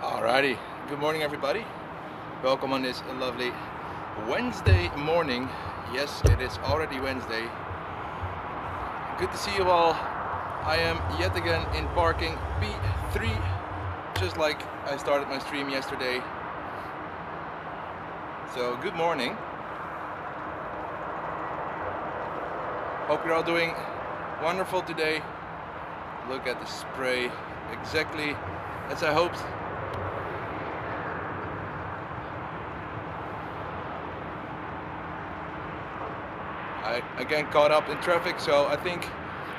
Alrighty, good morning everybody. Welcome on this lovely Wednesday morning. Yes, it is already Wednesday. Good to see you all. I am yet again in parking B3, just like I started my stream yesterday. So good morning. Hope you're all doing wonderful today. Look at the spray, exactly as I hoped. I again caught up in traffic, so I think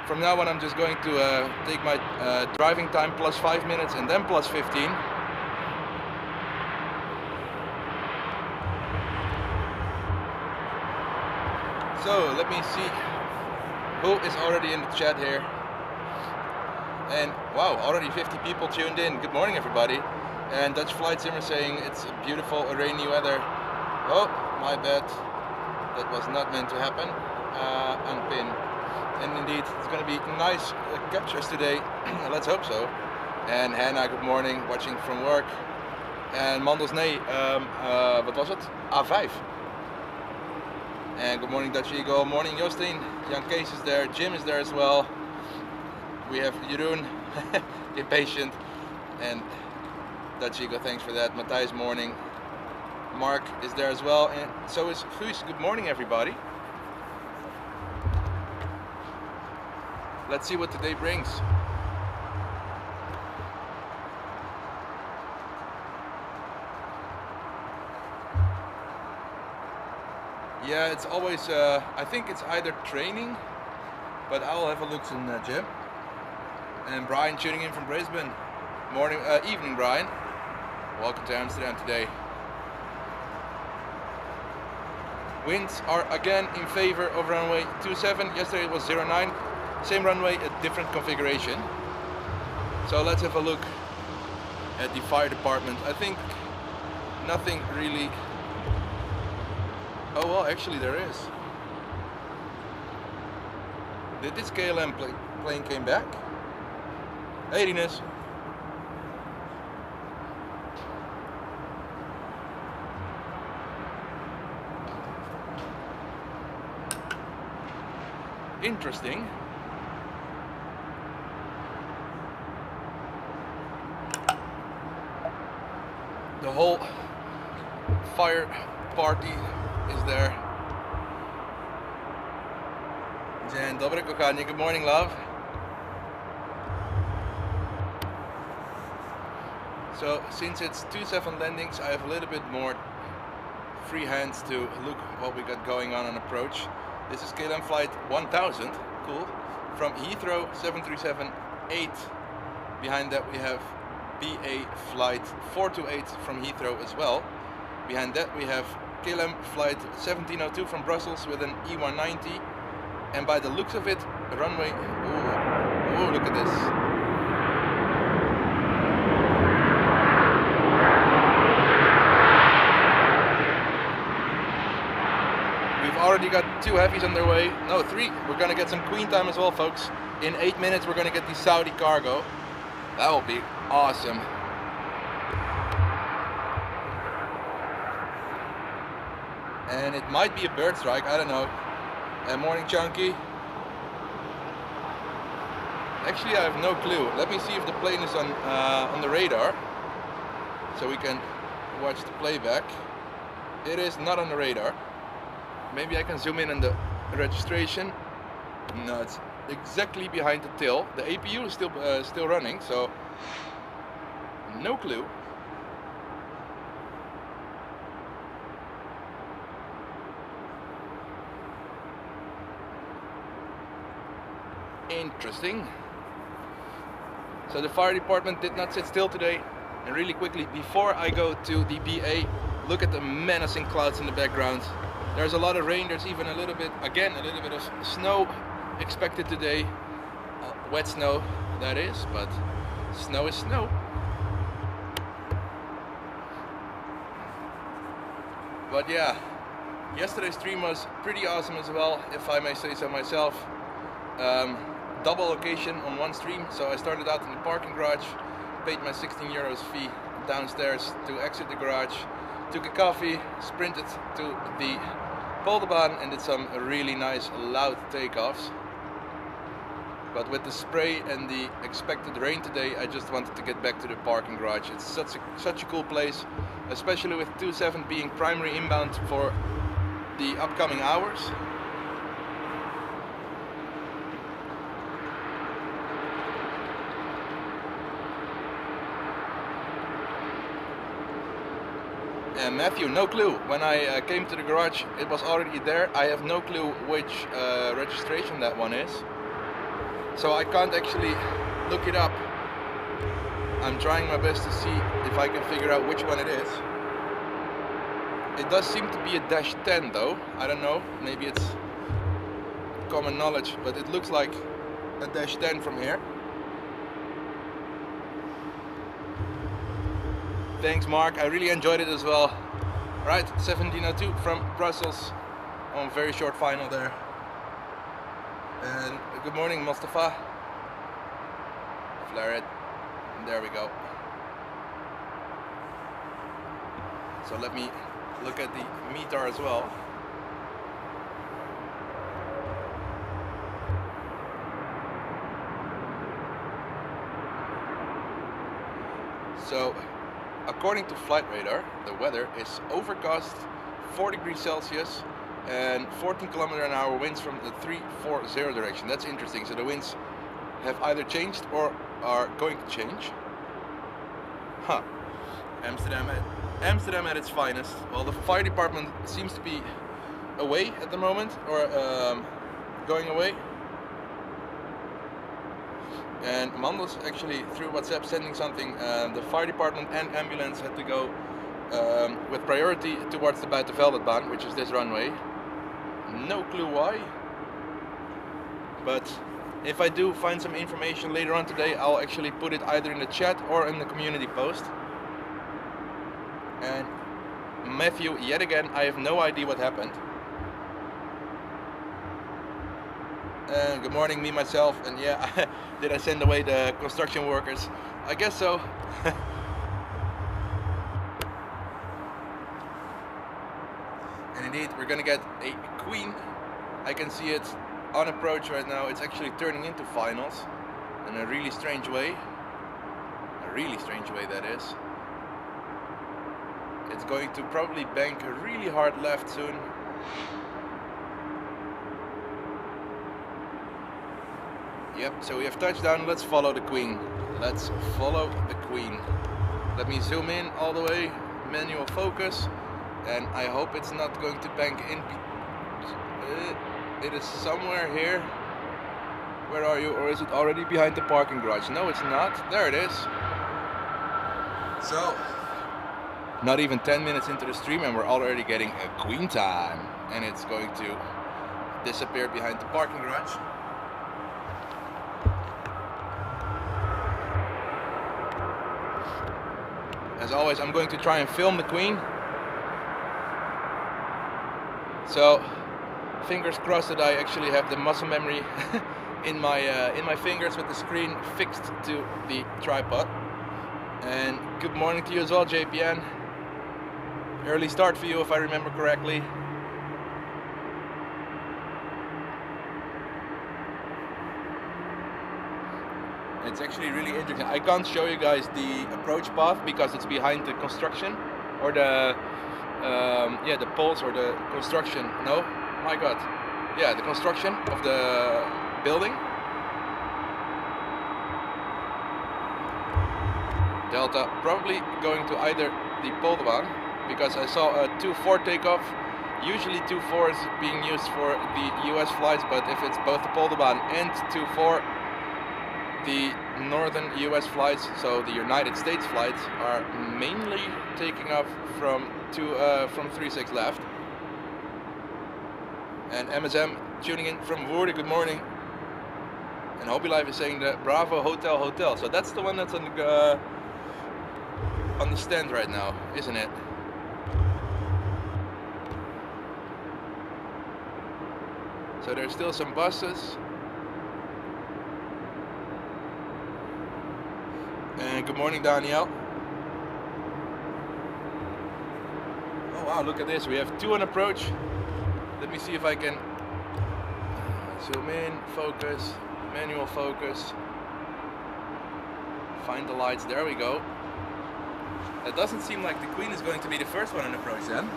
from now on I'm just going to take my driving time plus 5 minutes and then plus 15. So let me see who is already in the chat here. And wow, already 50 people tuned in. Good morning everybody. And Dutch Flight Simmer saying it's beautiful rainy weather. Oh, my bad. That was not meant to happen. Unpin. And indeed, it's going to be nice captures today. Let's hope so. And Hannah, good morning, watching from work. En Mandels, nee, wat was het? A5. And good morning, Dutch Eagle. Morning, Jostin. Jan Kees is there. Jim is there as well. We have Jeroen, impatient. And Dutch Eagle, thanks for that. Matthijs, morning. Mark is there as well, and so is Fuus. Good morning everybody. Let's see what today brings. Yeah, it's always, I think it's either training, but I'll have a look in the gym. And Brian tuning in from Brisbane. Morning, evening Brian. Welcome to Amsterdam today. Winds are again in favor of runway 27. Yesterday it was 09. Same runway, a different configuration. So let's have a look at the fire department. I think nothing really... Oh well, actually there is. Did this KLM plane came back? Hey Rinus. Interesting. The whole fire party is there. Jan, dobre kochanie, good morning love. So since it's 2-7 landings, I have a little bit more free hands to look what we got going on approach. This is KLM flight 1000, cool, from Heathrow 737-8. Behind that we have BA flight 428 from Heathrow as well. Behind that we have KLM flight 1702 from Brussels with an E190. And by the looks of it, runway, oh, look at this. Already got 2 heavies on their way. No, 3. We're gonna get some queen time as well, folks. In 8 minutes we're gonna get the Saudi cargo. That will be awesome. And it might be a bird strike, I don't know. Morning Chunky. Actually I have no clue. Let me see if the plane is on the radar, so we can watch the playback. It is not on the radar. Maybe I can zoom in on the registration. No, it's exactly behind the tail. The APU is still running, so no clue. Interesting. So the fire department did not sit still today. And really quickly, before I go to the BA, look at the menacing clouds in the background. There's a lot of rain, there's even a little bit of snow expected today. Wet snow, that is, but snow is snow. But yeah, yesterday's stream was pretty awesome as well, if I may say so myself. Double location on one stream, so I started out in the parking garage, paid my 16 euros fee downstairs to exit the garage, took a coffee, sprinted to the Polderbaan and did some really nice loud takeoffs. But with the spray and the expected rain today, I just wanted to get back to the parking garage. It's such a cool place, especially with 27 being primary inbound for the upcoming hours. Matthew, no clue. When I came to the garage, it was already there. I have no clue which registration that one is. So I can't actually look it up. I'm trying my best to see if I can figure out which one it is. It does seem to be a -10 though. I don't know, maybe it's common knowledge, but it looks like a -10 from here. Thanks Mark, I really enjoyed it as well. Right, 17:02 from Brussels on very short final there. And good morning Mustafa. Flare it. There we go. So let me look at the METAR as well. So according to Flight Radar, the weather is overcast, 4 degrees Celsius and 14 km/h winds from the 340 direction. That's interesting. So the winds have either changed or are going to change. Huh. Amsterdam at its finest. Well, the fire department seems to be away at the moment, or going away. And Mandels actually through WhatsApp sending something. The fire department and ambulance had to go with priority towards the Buitenveldbaan, which is this runway. No clue why. But if I do find some information later on today, I'll actually put it either in the chat or in the community post. And Matthew, yet again, I have no idea what happened. And good morning, me, myself, and yeah, did I send away the construction workers? I guess so. And indeed, we're gonna get a Queen. I can see it on approach right now. It's actually turning into finals in a really strange way. A really strange way, that is. It's going to probably bank a really hard left soon. Yep, so we have touchdown. Let's follow the Queen. Let's follow the Queen. Let me zoom in all the way, manual focus, and I hope it's not going to bank in. It is somewhere here. Where are you? Or is it already behind the parking garage? No, it's not. There it is. So, not even 10 minutes into the stream and we're already getting a Queen time. And it's going to disappear behind the parking garage. As always, I'm going to try and film the Queen. So, fingers crossed that I actually have the muscle memory in my fingers with the screen fixed to the tripod. And good morning to you as well, JPN. Early start for you, if I remember correctly. It's actually really interesting. I can't show you guys the approach path because it's behind the construction, or the yeah, the poles, or the construction. No, my God, yeah, the construction of the building. Delta probably going to either the Polderbaan, because I saw a 2-4 takeoff. Usually 2-4 is being used for the US flights, but if it's both the Polderbaan and 2-4, the northern US flights, so the United States flights, are mainly taking off from 36 left. And MSM tuning in from Woerden, good morning. And Hobby Life is saying the Bravo Hotel Hotel. So that's the one that's on the stand right now, isn't it? So there's still some buses. good morning, Danielle. Oh wow, look at this. We have 2 on approach. Let me see if I can zoom in, focus, manual focus. Find the lights, there we go. It doesn't seem like the Queen is going to be the first one on approach then.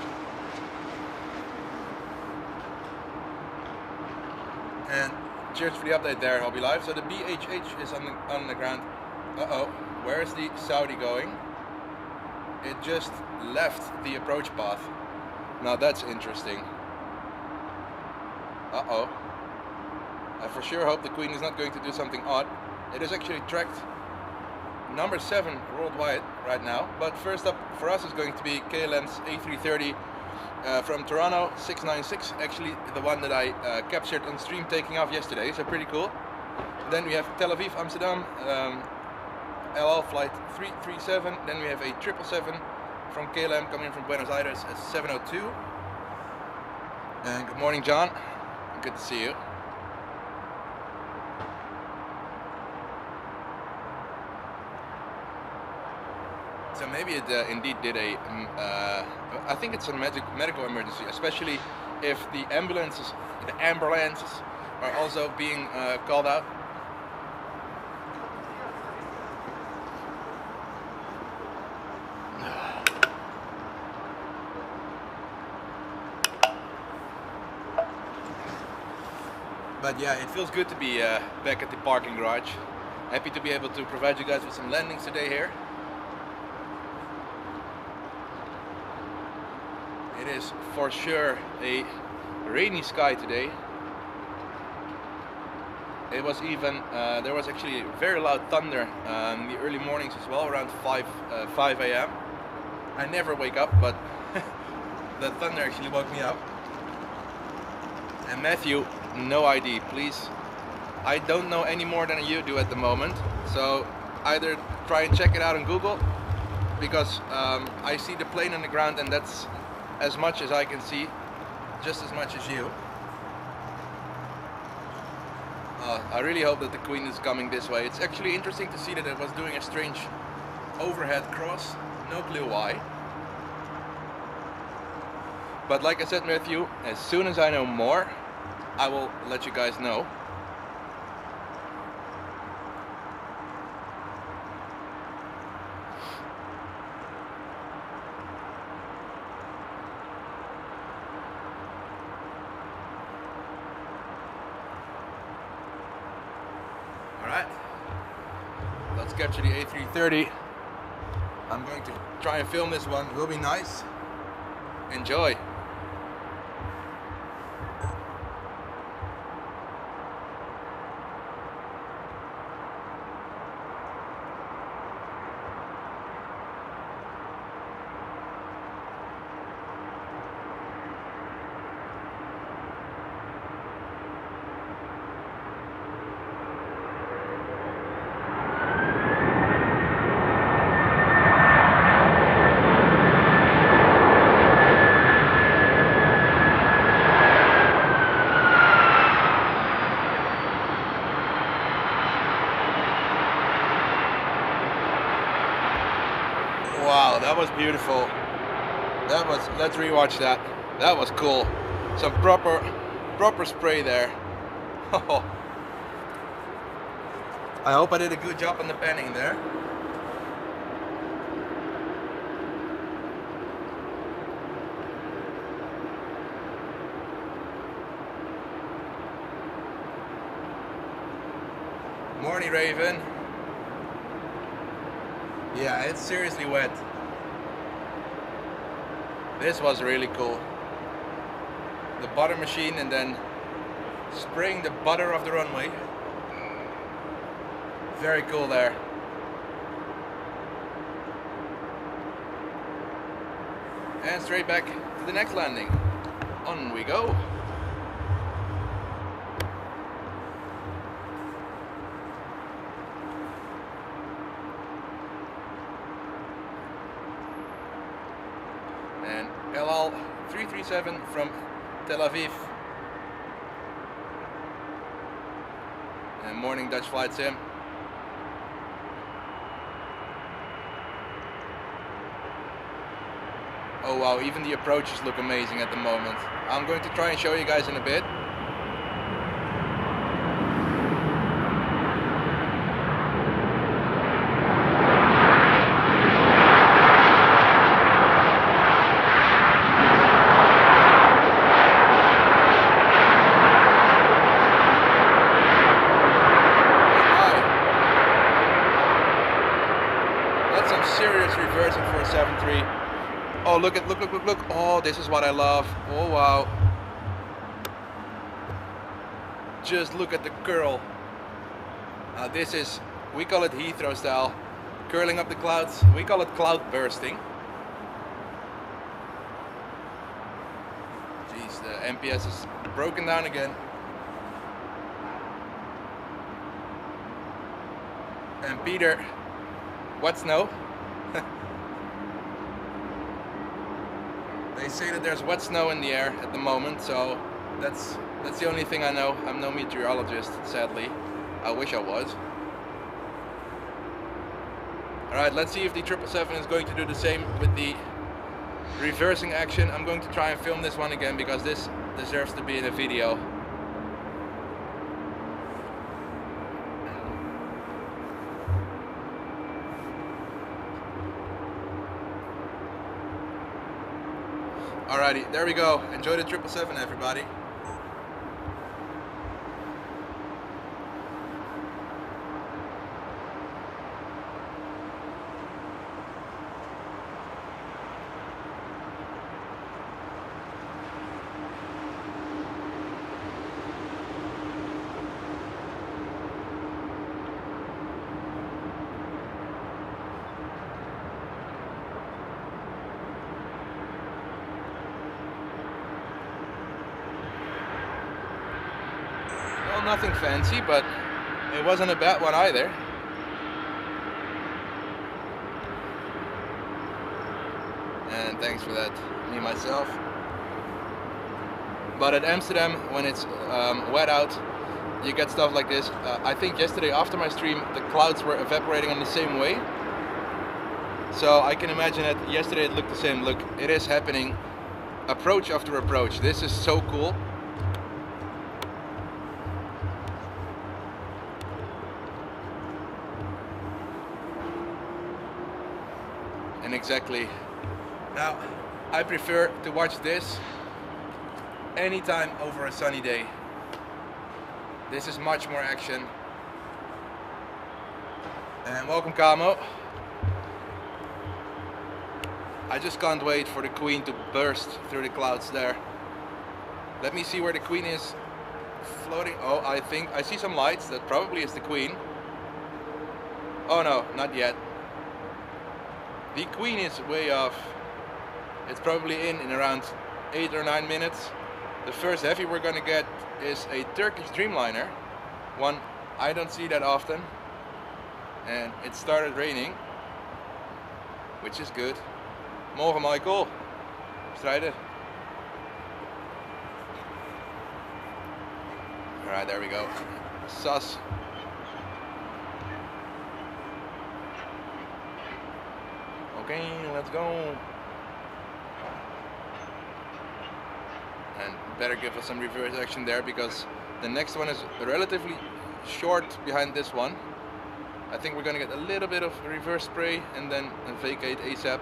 And cheers for the update there, Hobby Live. So the BHH is on the ground. Uh-oh, where is the Saudi going? It just left the approach path. Now that's interesting. Uh-oh. I for sure hope the Queen is not going to do something odd. It is actually tracked number 7 worldwide right now. But first up for us is going to be KLM's A330 from Toronto, 696. Actually the one that I captured on stream taking off yesterday, so pretty cool. Then we have Tel Aviv, Amsterdam, LL flight 337. Then we have a 777 from KLM coming in from Buenos Aires at 702. And good morning, John. Good to see you. So maybe it indeed did a, I think it's a medical emergency, especially if the ambulances are also being called out. But yeah, it feels good to be back at the parking garage. Happy to be able to provide you guys with some landings today here. It is for sure a rainy sky today. It was even, there was actually very loud thunder in the early mornings as well, around 5 a.m. I never wake up, but the thunder actually woke me up. And Matthew, no ID, please. I don't know any more than you do at the moment, so either try and check it out on Google, because I see the plane on the ground and that's as much as I can see, just as much as you. I really hope that the Queen is coming this way. It's actually interesting to see that it was doing a strange overhead cross, no clue why. But like I said, Matthew, as soon as I know more, I will let you guys know. Alright, let's capture the A330. I'm going to try and film this one, it will be nice. Enjoy. Wow, that was beautiful. That was, let's rewatch that. That was cool. Some proper spray there. I hope I did a good job on the panning there. Morning, Raven. Yeah, it's seriously wet. This was really cool. The butter machine and then spraying the butter off the runway. Very cool there. And straight back to the next landing. On we go. And LL 337 from Tel Aviv. And morning Dutch flight sim. Oh wow, even the approaches look amazing at the moment. I'm going to try and show you guys in a bit. Serious reversing for a 7.3. Oh, look. Oh, this is what I love. Oh, wow. Just look at the curl. This is, we call it Heathrow style. Curling up the clouds. We call it cloud bursting. Jeez, the MPS is broken down again. And Peter, what snow? They say that there's wet snow in the air at the moment, so that's the only thing I know. I'm no meteorologist, sadly. I wish I was. Alright, let's see if the 777 is going to do the same with the reversing action. I'm going to try and film this one again because this deserves to be in a video. Alrighty, there we go. Enjoy the 777, everybody. Nothing fancy, but it wasn't a bad one either. And thanks for that, me myself. But at Amsterdam, when it's wet out, you get stuff like this. I think yesterday after my stream, the clouds were evaporating in the same way. So I can imagine that yesterday it looked the same. Look, it is happening approach after approach. This is so cool. And exactly, now I prefer to watch this anytime over a sunny day. This is much more action. And welcome, Camo. I just can't wait for the Queen to burst through the clouds there. Let me see where the Queen is floating. Oh, I think I see some lights. That probably is the Queen. Oh no, not yet. The Queen is way off. It's probably in around 8 or 9 minutes. The first heavy we're gonna get is a Turkish Dreamliner. One I don't see that often. And it started raining, which is good. Morgen Michael. Strijden. Alright, there we go. Sus. Okay, let's go. And better give us some reverse action there because the next one is relatively short behind this one. I think we're gonna get a little bit of reverse spray and then vacate ASAP.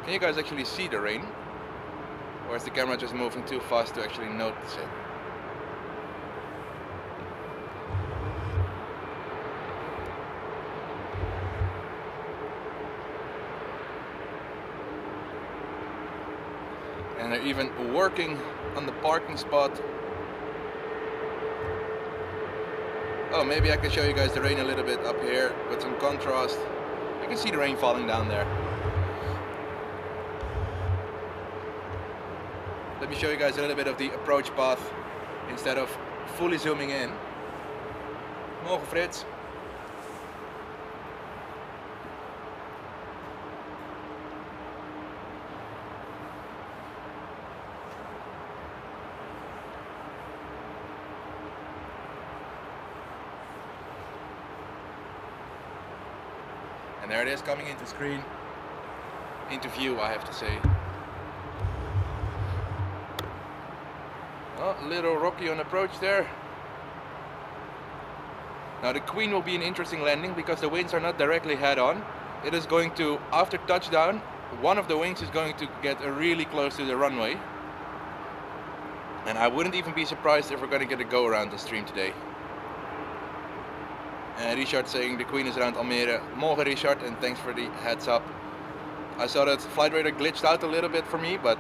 Can you guys actually see the rain? Or is the camera just moving too fast to actually notice it? And they're even working on the parking spot. Oh, maybe I can show you guys the rain a little bit up here with some contrast. You can see the rain falling down there. Let me show you guys a little bit of the approach path instead of fully zooming in. Morgen Frits. And there it is coming into screen. into view, I have to say. Oh, a little rocky on approach there. Now the Queen will be an interesting landing because the winds are not directly head on. It is going to, after touchdown, one of the wings is going to get really close to the runway. And I wouldn't even be surprised if we're going to get a go around the stream today. Richard saying the Queen is around Almere. Morgen Richard, and thanks for the heads up. I saw that flight radar glitched out a little bit for me, but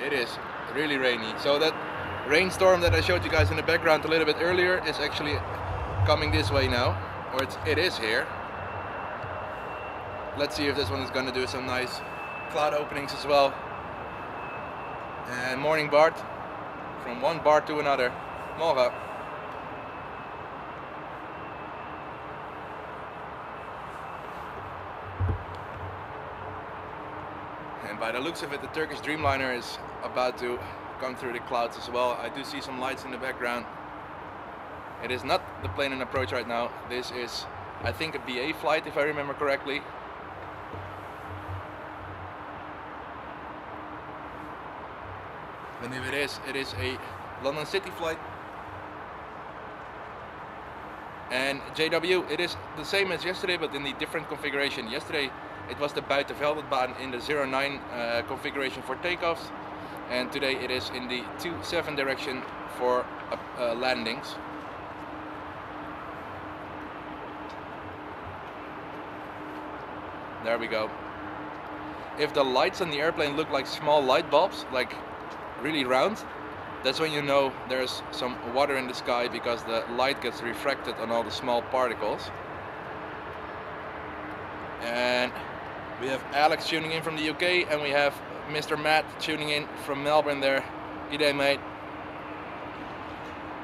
it is really rainy. So that rainstorm that I showed you guys in the background a little bit earlier is actually coming this way now, or it is here. Let's see if this one is going to do some nice cloud openings as well. And morning Bart, from one Bart to another. Morgen. And by the looks of it, the Turkish Dreamliner is about to come through the clouds as well. I do see some lights in the background. It is not the plane in approach right now. This is, I think, a BA flight if I remember correctly. And if it is a London City flight. And JW, it is the same as yesterday, but in the different configuration. Yesterday it was the Buitenveldbaan in the 09 configuration for takeoffs, and today it is in the 27 direction for landings. There we go. If the lights on the airplane look like small light bulbs, like really round, that's when you know there's some water in the sky, because the light gets refracted on all the small particles. And we have Alex tuning in from the UK, and we have Mr. Matt tuning in from Melbourne there. Good day, mate.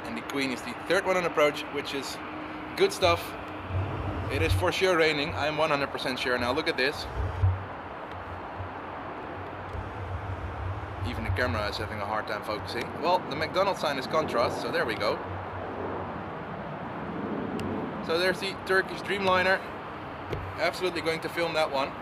And the Queen is the third one on approach, which is good stuff. It is for sure raining, I'm 100% sure. Now look at this. Even the camera is having a hard time focusing. Well, the McDonald's sign is contrast, so there we go. So there's the Turkish Dreamliner. Absolutely going to film that one.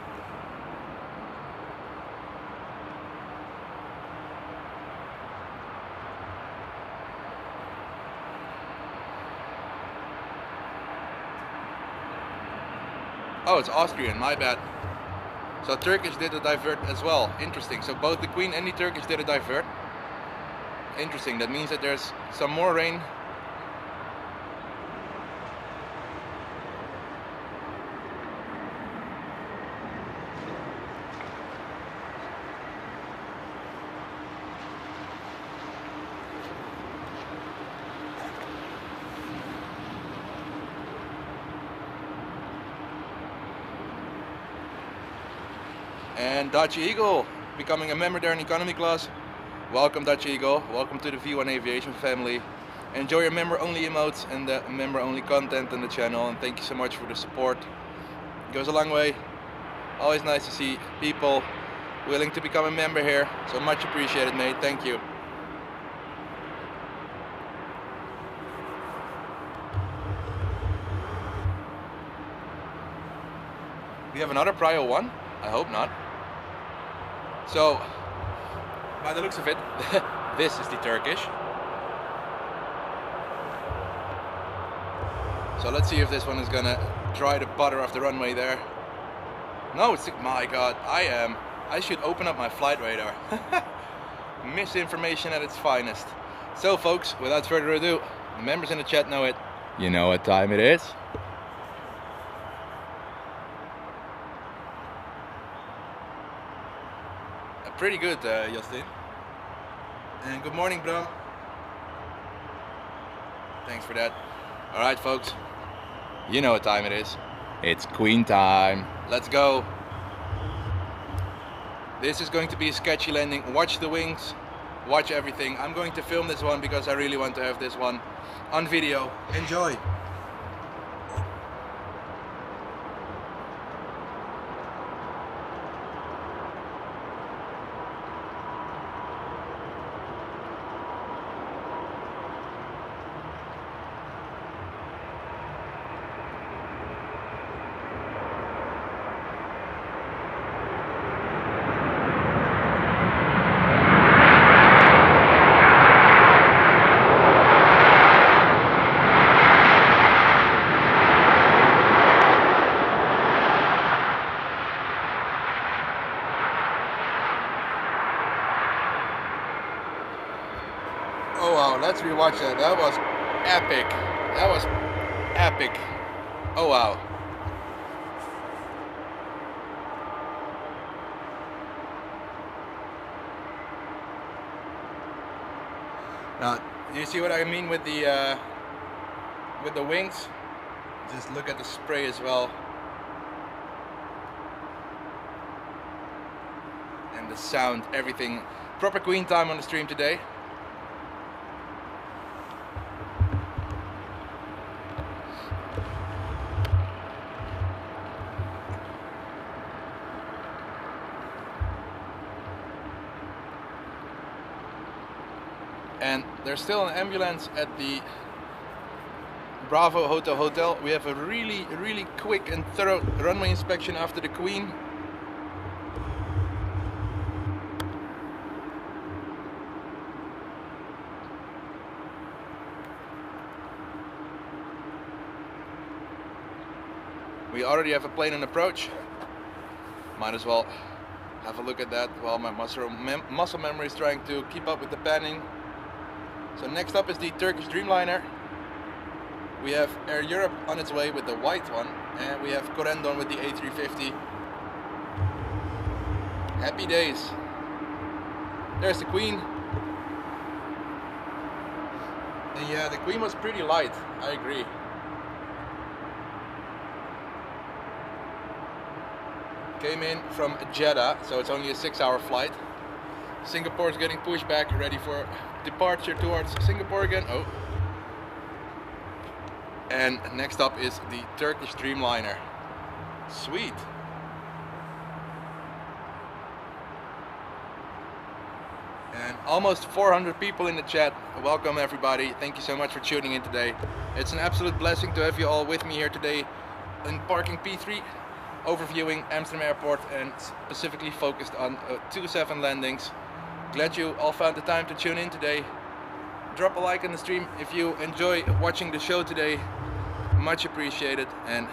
Oh, it's Austrian, my bad. So Turkish did a divert as well. Interesting. So both the Queen and the Turkish did a divert. Interesting. That means that there's some more rain. And Dutch Eagle becoming a member there in economy class. Welcome Dutch Eagle, welcome to the V1 Aviation family. Enjoy your member only emotes and the member only content on the channel, and thank you so much for the support. It goes a long way. Always nice to see people willing to become a member here, so much appreciated, mate. Thank you. We have another Prio 1? I hope not. So, by the looks of it, this is the Turkish. So let's see if this one is gonna try to butter off the runway there. No, it's, my god, I should open up my flight radar. Misinformation at its finest. So folks, without further ado, the members in the chat know it. You know what time it is. Pretty good, Justin. And good morning, Bram. Thanks for that. Alright, folks. You know what time it is. It's Queen time. Let's go. This is going to be a sketchy landing. Watch the wings. Watch everything. I'm going to film this one because I really want to have this one on video. Enjoy. Oh wow, let's rewatch that. That was epic. That was epic. Oh wow. Now, do you see what I mean with the wings? Just look at the spray as well. And the sound, everything. Proper Queen time on the stream today. And there's still an ambulance at the Bravo Hotel. We have a really quick and thorough runway inspection after the Queen. We already have a plane in approach. Might as well have a look at that while my muscle memory is trying to keep up with the panning. So next up is the Turkish Dreamliner. We have Air Europe on its way with the white one, and we have Corendon with the A350. Happy days. There's the Queen. And yeah, the Queen was pretty light, I agree. Came in from Jeddah, so it's only a 6-hour flight. Singapore is getting pushed back, ready for departure towards Singapore again. Oh. And next up is the Turkish Dreamliner. Sweet. And almost 400 people in the chat. Welcome everybody. Thank you so much for tuning in today. It's an absolute blessing to have you all with me here today in Parking P3, overviewing Amsterdam Airport and specifically focused on 27 landings. Glad you all found the time to tune in today. Drop a like on the stream if you enjoy watching the show today. Much appreciated, and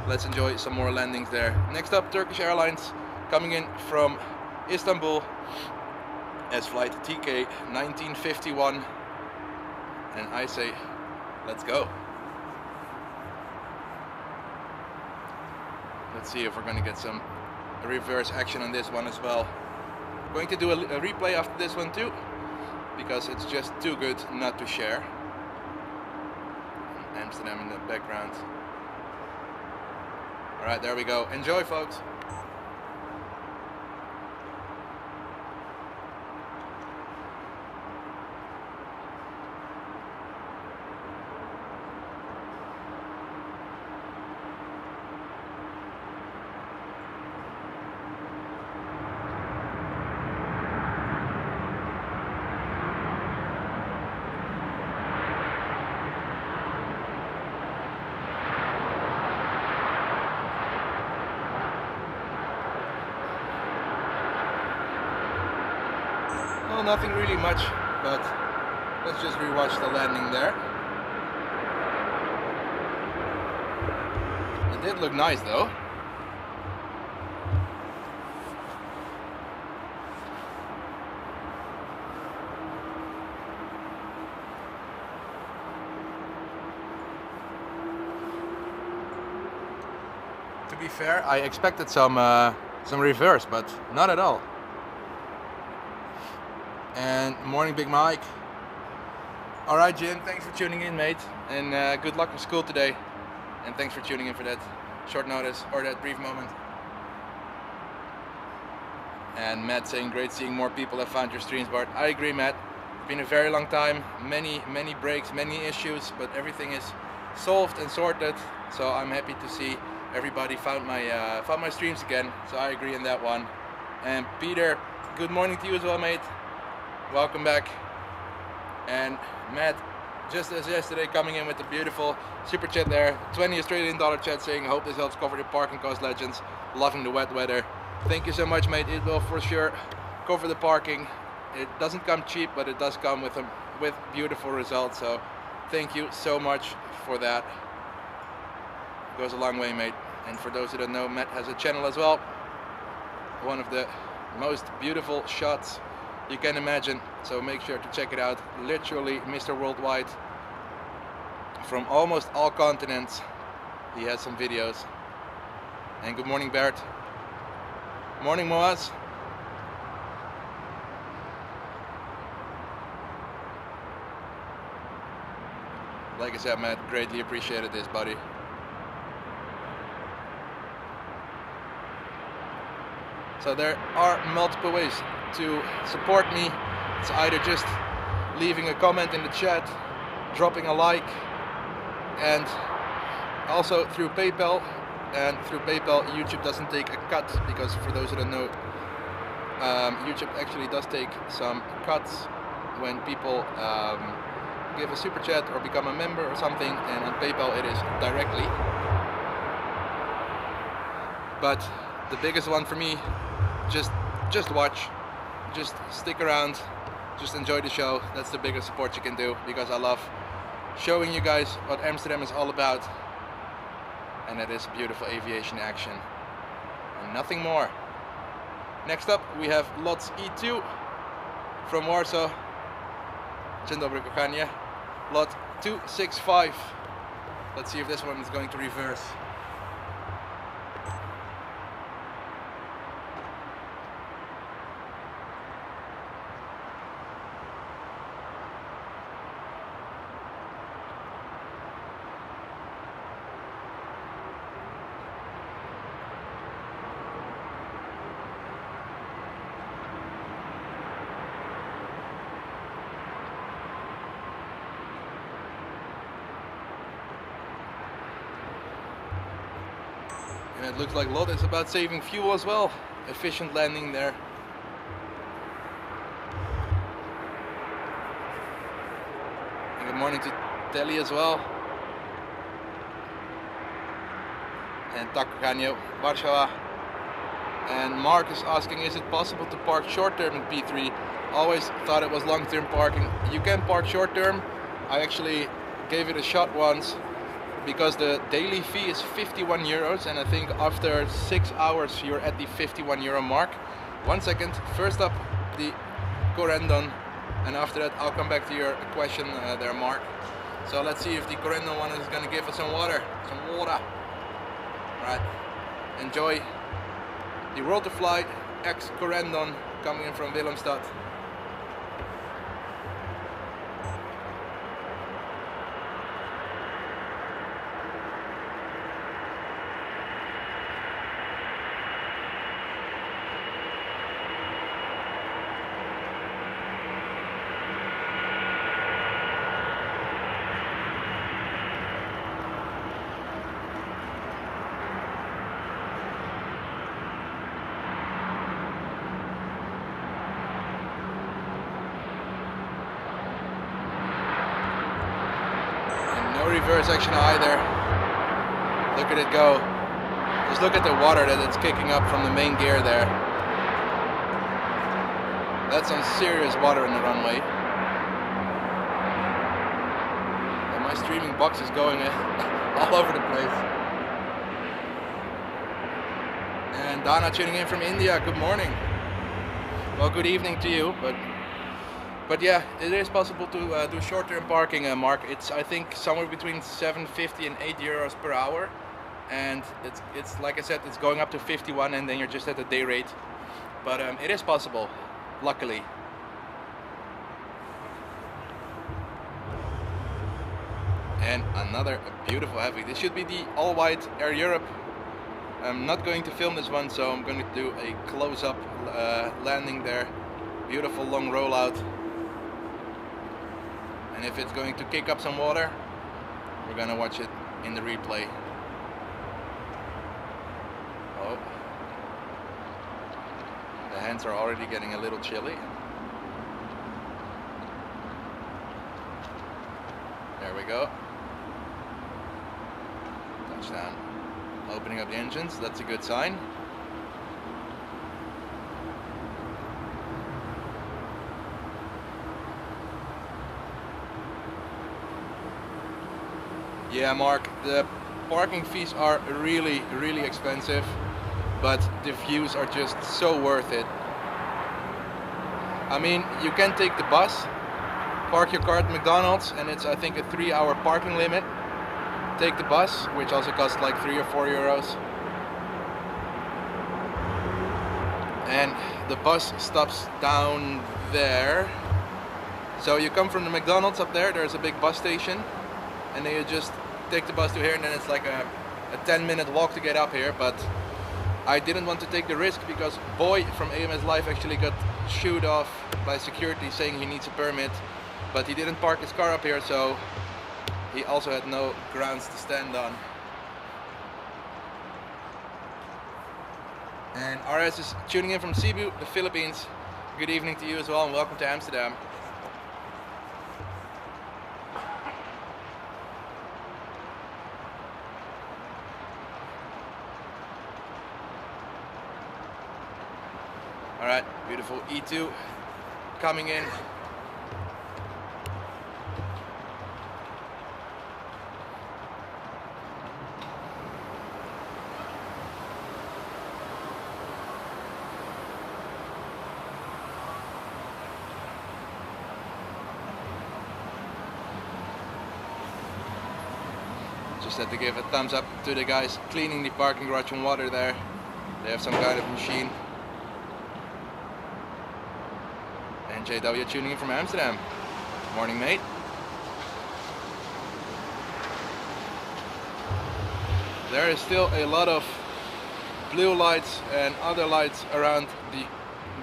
let's enjoy some more landings there. Next up, Turkish Airlines coming in from Istanbul as flight TK 1951, and I say let's go. Let's see if we're going to get some reverse action on this one as well. Going to do a replay after this one too, because it's just too good not to share. Amsterdam in the background. Alright, there we go. Enjoy, folks. Nothing really much, but let's just rewatch the landing there. It did look nice though. To be fair, I expected some reverse, but not at all. And morning, Big Mike. All right, Jim, thanks for tuning in, mate. And good luck with school today. And thanks for tuning in for that short notice, or that brief moment. And Matt saying, great seeing more people have found your streams, Bart. I agree, Matt. It's been a very long time. Many breaks, many issues, but everything is solved and sorted. So I'm happy to see everybody found my streams again. So I agree on that one. And Peter, good morning to you as well, mate. Welcome back. And Matt, just as yesterday, coming in with the beautiful super chat there, $20 Australian chat saying, I hope this helps cover the parking cost, legends. Loving the wet weather. Thank you so much, mate. It will for sure cover the parking. It doesn't come cheap, but it does come with beautiful results. So thank you so much for that. It goes a long way, mate. And for those who don't know, Matt has a channel as well. One of the most beautiful shots you can imagine. So make sure to check it out. Literally Mr. Worldwide from almost all continents. He has some videos. And good morning, Bert. Morning, Moaz. Like I said, Matt, greatly appreciated this, buddy. So there are multiple ways to support me. It's either just leaving a comment in the chat, dropping a like, and also through PayPal. And through PayPal, YouTube doesn't take a cut, because for those who don't know, YouTube actually does take some cuts when people give a super chat or become a member or something, and on PayPal it is directly. But the biggest one for me, just watch, just stick around, just enjoy the show. That's the biggest support you can do, because I love showing you guys what Amsterdam is all about, and it is beautiful aviation action and nothing more. Next up we have Lots E2 from Warsaw. Dzień dobry kochanie. Lot 265. Let's see if this one is going to reverse. And it looks like Lot is about saving fuel as well. Efficient landing there. And good morning to Telly as well. And Takanyo, Warsaw. And Mark is asking, is it possible to park short term in P3? Always thought it was long term parking. You can park short term. I actually gave it a shot once, because the daily fee is 51 euros, and I think after 6 hours you're at the 51 euro mark. 1 second, first up the Corendon, and after that I'll come back to your question there, Mark. So let's see if the Corendon one is going to give us some water. Right, enjoy the World to Fly X Corendon coming in from Willemstad. Reverse action either. Look at it go. Just look at the water that it's kicking up from the main gear there. That's some serious water in the runway. And my streaming box is going all over the place. And Dana tuning in from India. Good morning. Well, good evening to you, but yeah, it is possible to do short-term parking, Mark. It's, I think, somewhere between 7.50 and 8 euros per hour, and it's like I said, it's going up to 51, and then you're just at the day rate. But it is possible, luckily. And another beautiful heavy. This should be the all-white Air Europe. I'm not going to film this one, so I'm going to do a close-up landing there. Beautiful long rollout. And if it's going to kick up some water, we're gonna watch it in the replay. Oh, the hands are already getting a little chilly. There we go. Touchdown. Opening up the engines, that's a good sign. Yeah, Mark, the parking fees are really, really expensive, but the views are just so worth it. I mean, you can take the bus, park your car at McDonald's, and it's I think a 3-hour parking limit. Take the bus, which also costs like 3 or 4 euros. And the bus stops down there. So you come from the McDonald's up there, there's a big bus station, and then you just take the bus to here, and then it's like a 10-minute walk to get up here. But I didn't want to take the risk because Boy from AMS Live actually got shooed off by security saying he needs a permit, but he didn't park his car up here, so he also had no grounds to stand on. And RS is tuning in from Cebu, the Philippines. Good evening to you as well, and welcome to Amsterdam. Alright, beautiful E2 coming in. Just had to give a thumbs up to the guys cleaning the parking garage and water there. They have some kind of machine. And JW tuning in from Amsterdam. Morning, mate. There is still a lot of blue lights and other lights around the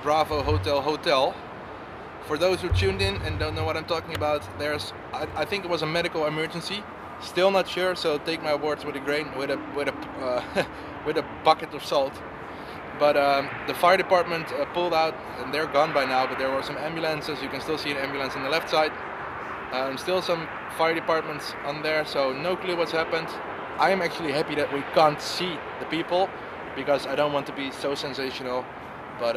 Bravo Hotel. For those who tuned in and don't know what I'm talking about, there's I think it was a medical emergency. Still not sure, so take my words with a grain, with a bucket of salt. But the fire department pulled out, and they're gone by now. But there were some ambulances. You can still see an ambulance on the left side. Still some fire departments on there, so no clue what's happened. I am actually happy that we can't see the people, because I don't want to be so sensational. But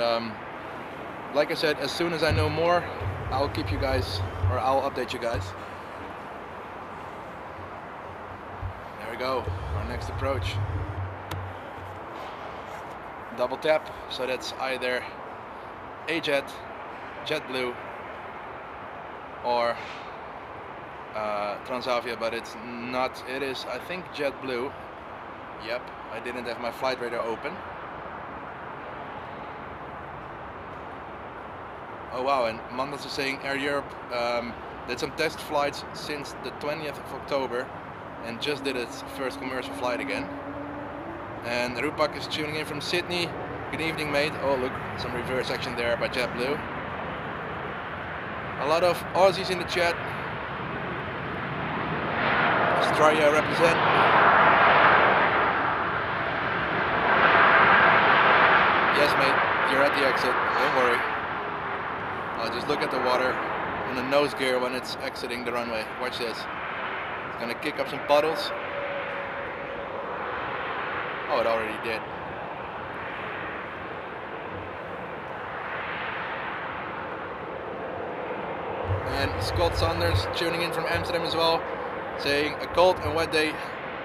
like I said, as soon as I know more, I'll keep you guys, or I'll update you guys. There we go, our next approach. Double tap, so that's either A-Jet, JetBlue, or Transavia, but it's not, it is I think JetBlue. Yep, I didn't have my flight radar open. Oh wow, and Mandas is saying Air Europe did some test flights since the 20th of October and just did its first commercial flight again. And Rupak is tuning in from Sydney. Good evening, mate. Oh look, some reverse action there by JetBlue. A lot of Aussies in the chat. Australia represent. Yes, mate, you're at the exit. Don't worry. I'll just look at the water on the nose gear when it's exiting the runway. Watch this. It's gonna kick up some puddles. Oh, it already did. And Scott Saunders tuning in from Amsterdam as well, saying a cold and wet day,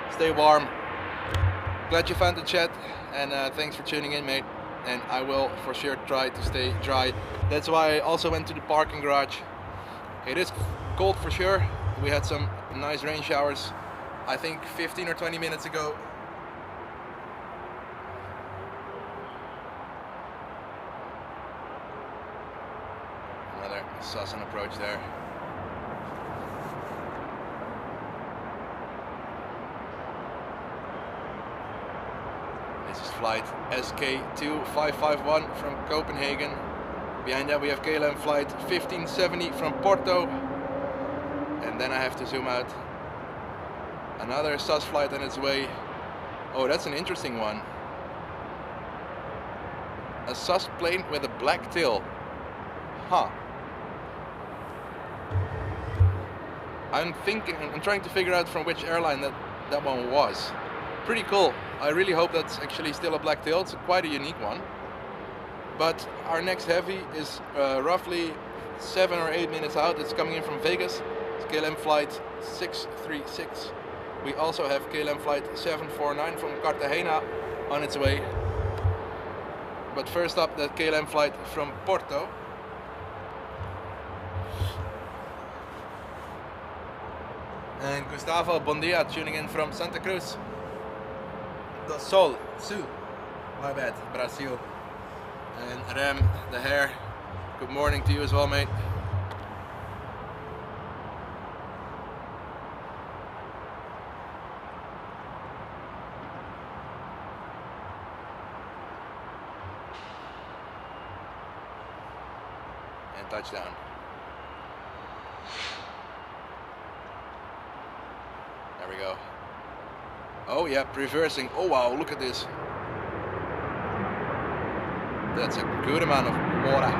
stay warm. Glad you found the chat, and thanks for tuning in, mate. And I will for sure try to stay dry. That's why I also went to the parking garage. It is cold for sure. We had some nice rain showers, I think 15 or 20 minutes ago. Another Sassen approach there. This is flight SK2551 from Copenhagen. Behind that we have KLM flight 1570 from Porto. And then I have to zoom out. Another SAS flight on its way. Oh, that's an interesting one. A SAS plane with a black tail. Huh. I'm trying to figure out from which airline that one was. Pretty cool. I really hope that's actually still a black tail. It's quite a unique one. But our next heavy is roughly 7 or 8 minutes out. It's coming in from Vegas. It's KLM flight 636. We also have KLM flight 749 from Cartagena on its way. But first up, that KLM flight from Porto. And Gustavo, bon dia, tuning in from Santa Cruz do Sul, my bad, Brazil. And Rem, the hair, good morning to you as well, mate. And touchdown. There we go. Oh yeah, reversing. Oh wow, look at this. That's a good amount of water.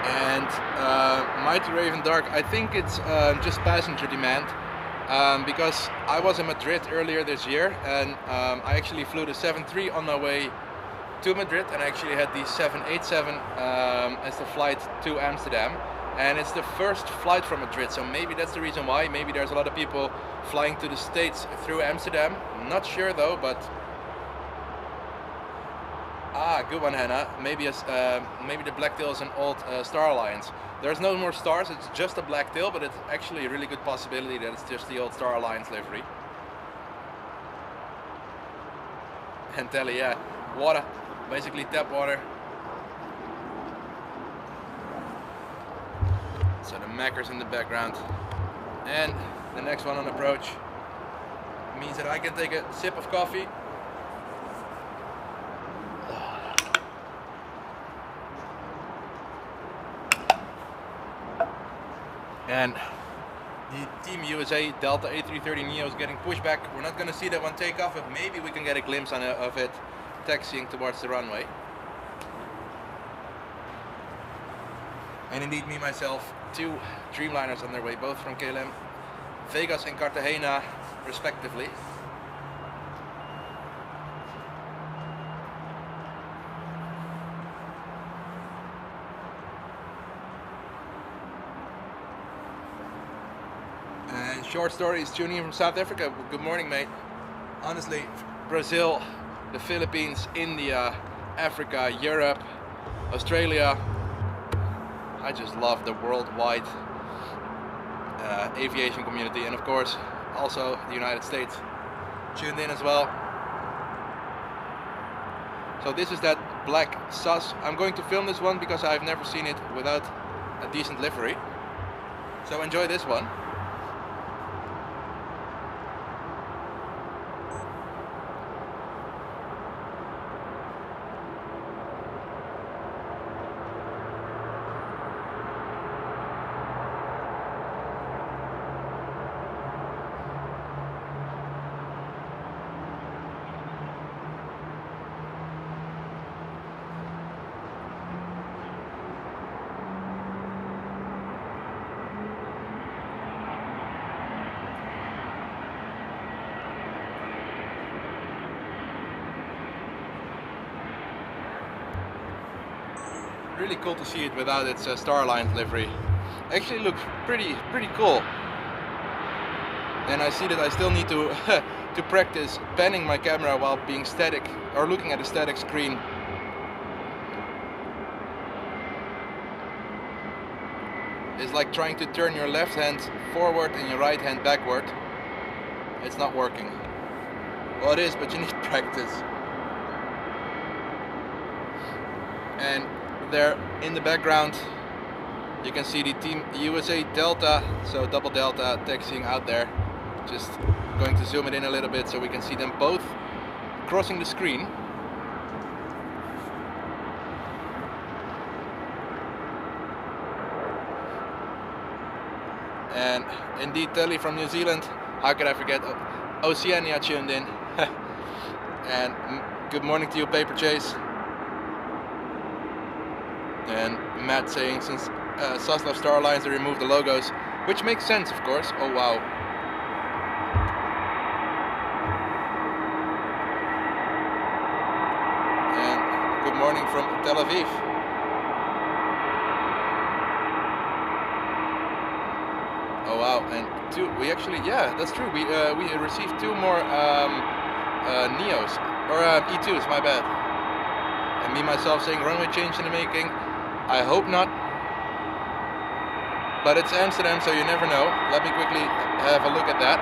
And Mighty Raven Dark, I think it's just passenger demand. Because I was in Madrid earlier this year, and I actually flew the 737 on my way to Madrid, and I actually had the 787 as the flight to Amsterdam, and it's the first flight from Madrid, so maybe that's the reason why. Maybe there's a lot of people flying to the States through Amsterdam, not sure though, but good one, Hannah. Maybe the blacktail is an old Star Alliance. There's no more stars, it's just a blacktail, but it's actually a really good possibility that it's just the old Star Alliance livery. And Telly, yeah, water, basically tap water. So the Mackers in the background. And the next one on approach means that I can take a sip of coffee. And the Team USA Delta A330 Neo is getting pushed back. We're not going to see that one take off, but maybe we can get a glimpse of it taxiing towards the runway. And indeed, me myself, 2 Dreamliners on their way, both from KLM, Vegas and Cartagena respectively. And short story is tuning in from South Africa. Good morning, mate. Honestly, Brazil, the Philippines, India, Africa, Europe, Australia. I just love the worldwide aviation community, and of course also the United States tuned in as well. So this is that black sus. I'm going to film this one because I've never seen it without a decent livery. So enjoy this one. Really cool to see it without its Star Alliance livery. Actually looks pretty cool. And I see that I still need to to practice panning my camera while being static or looking at a static screen. It's like trying to turn your left hand forward and your right hand backward. It's not working. Well, it is, but you need practice. And there in the background you can see the Team USA Delta, so double Delta taxiing out there. Just going to zoom it in a little bit so we can see them both crossing the screen. And indeed Telly from New Zealand, how could I forget, Oceania tuned in. And good morning to you, Paper Chase. And Matt saying since Saslav Star Alliance they removed the logos, which makes sense of course. Oh wow. And good morning from Tel Aviv. Oh wow, and we actually, yeah, that's true, we received 2 more Neos, or E2s, my bad. And me myself saying runway change in the making. I hope not. But it's Amsterdam, so you never know. Let me quickly have a look at that.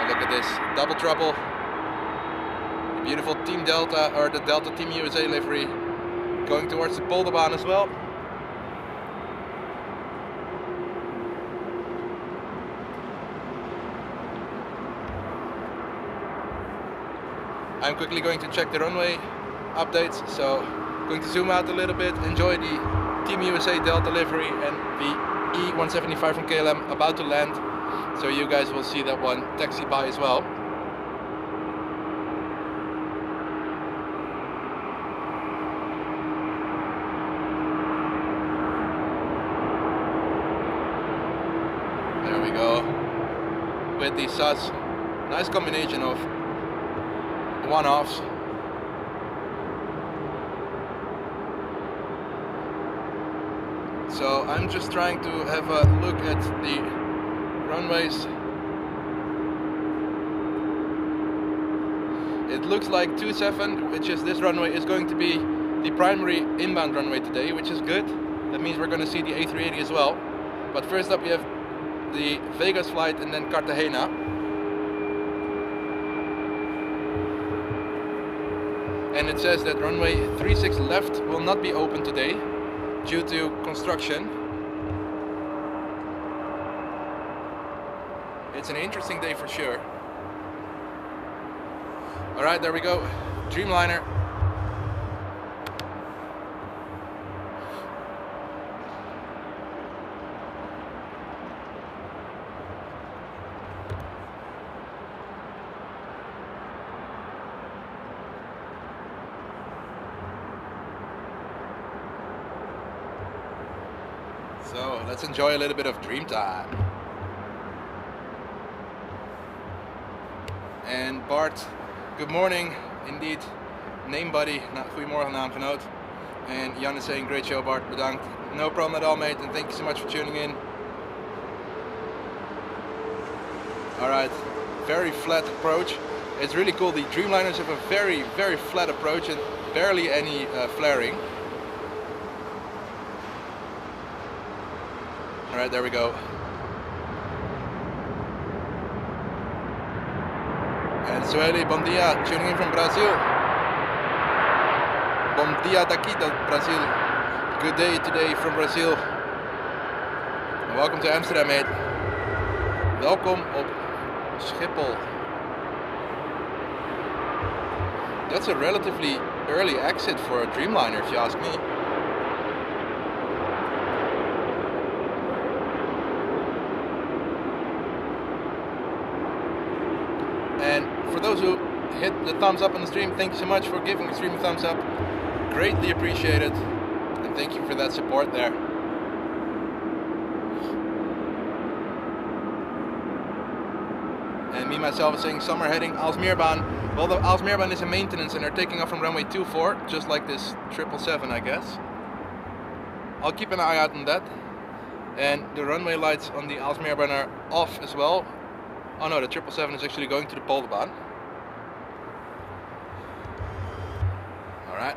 A look at this double trouble. The beautiful Team Delta, or the Delta Team USA livery, going towards the Polderbaan as well. I'm quickly going to check the runway updates, so going to zoom out a little bit, enjoy the Team USA Delta livery and the E175 from KLM about to land, so you guys will see that one taxi by as well. There we go, with the SAS, nice combination of one-offs. So I'm just trying to have a look at the runways. It looks like 27, which is this runway, is going to be the primary inbound runway today, which is good. That means we're going to see the A380 as well. But first up we have the Vegas flight and then Cartagena. And it says that runway 36 left will not be open today due to construction. It's an interesting day for sure. Alright, there we go. Dreamliner. So let's enjoy a little bit of dream time. And Bart, good morning, indeed. Name buddy, goedemorgen naamgenoot. And Jan is saying great show Bart, bedankt. No problem at all mate, and thank you so much for tuning in. Alright, very flat approach. It's really cool, the Dreamliners have a very, very flat approach and barely any flaring. Alright, there we go. And Sueli, bom dia, tuning in from Brazil. Bom dia daqui do Brazil. Good day today from Brazil. And welcome to Amsterdam, mate. Welkom op Schiphol. That's a relatively early exit for a Dreamliner, if you ask me. And for those who hit the thumbs up on the stream, thank you so much for giving the stream a thumbs up. Greatly appreciated. And thank you for that support there. And me myself is saying summer heading Aalsmeerbaan. Well, the Aalsmeerbaan is in maintenance and they're taking off from runway 24, just like this 777, I guess. I'll keep an eye out on that. And the runway lights on the Aalsmeerbaan are off as well. Oh no, the 777 is actually going to the Polderbaan. Alright.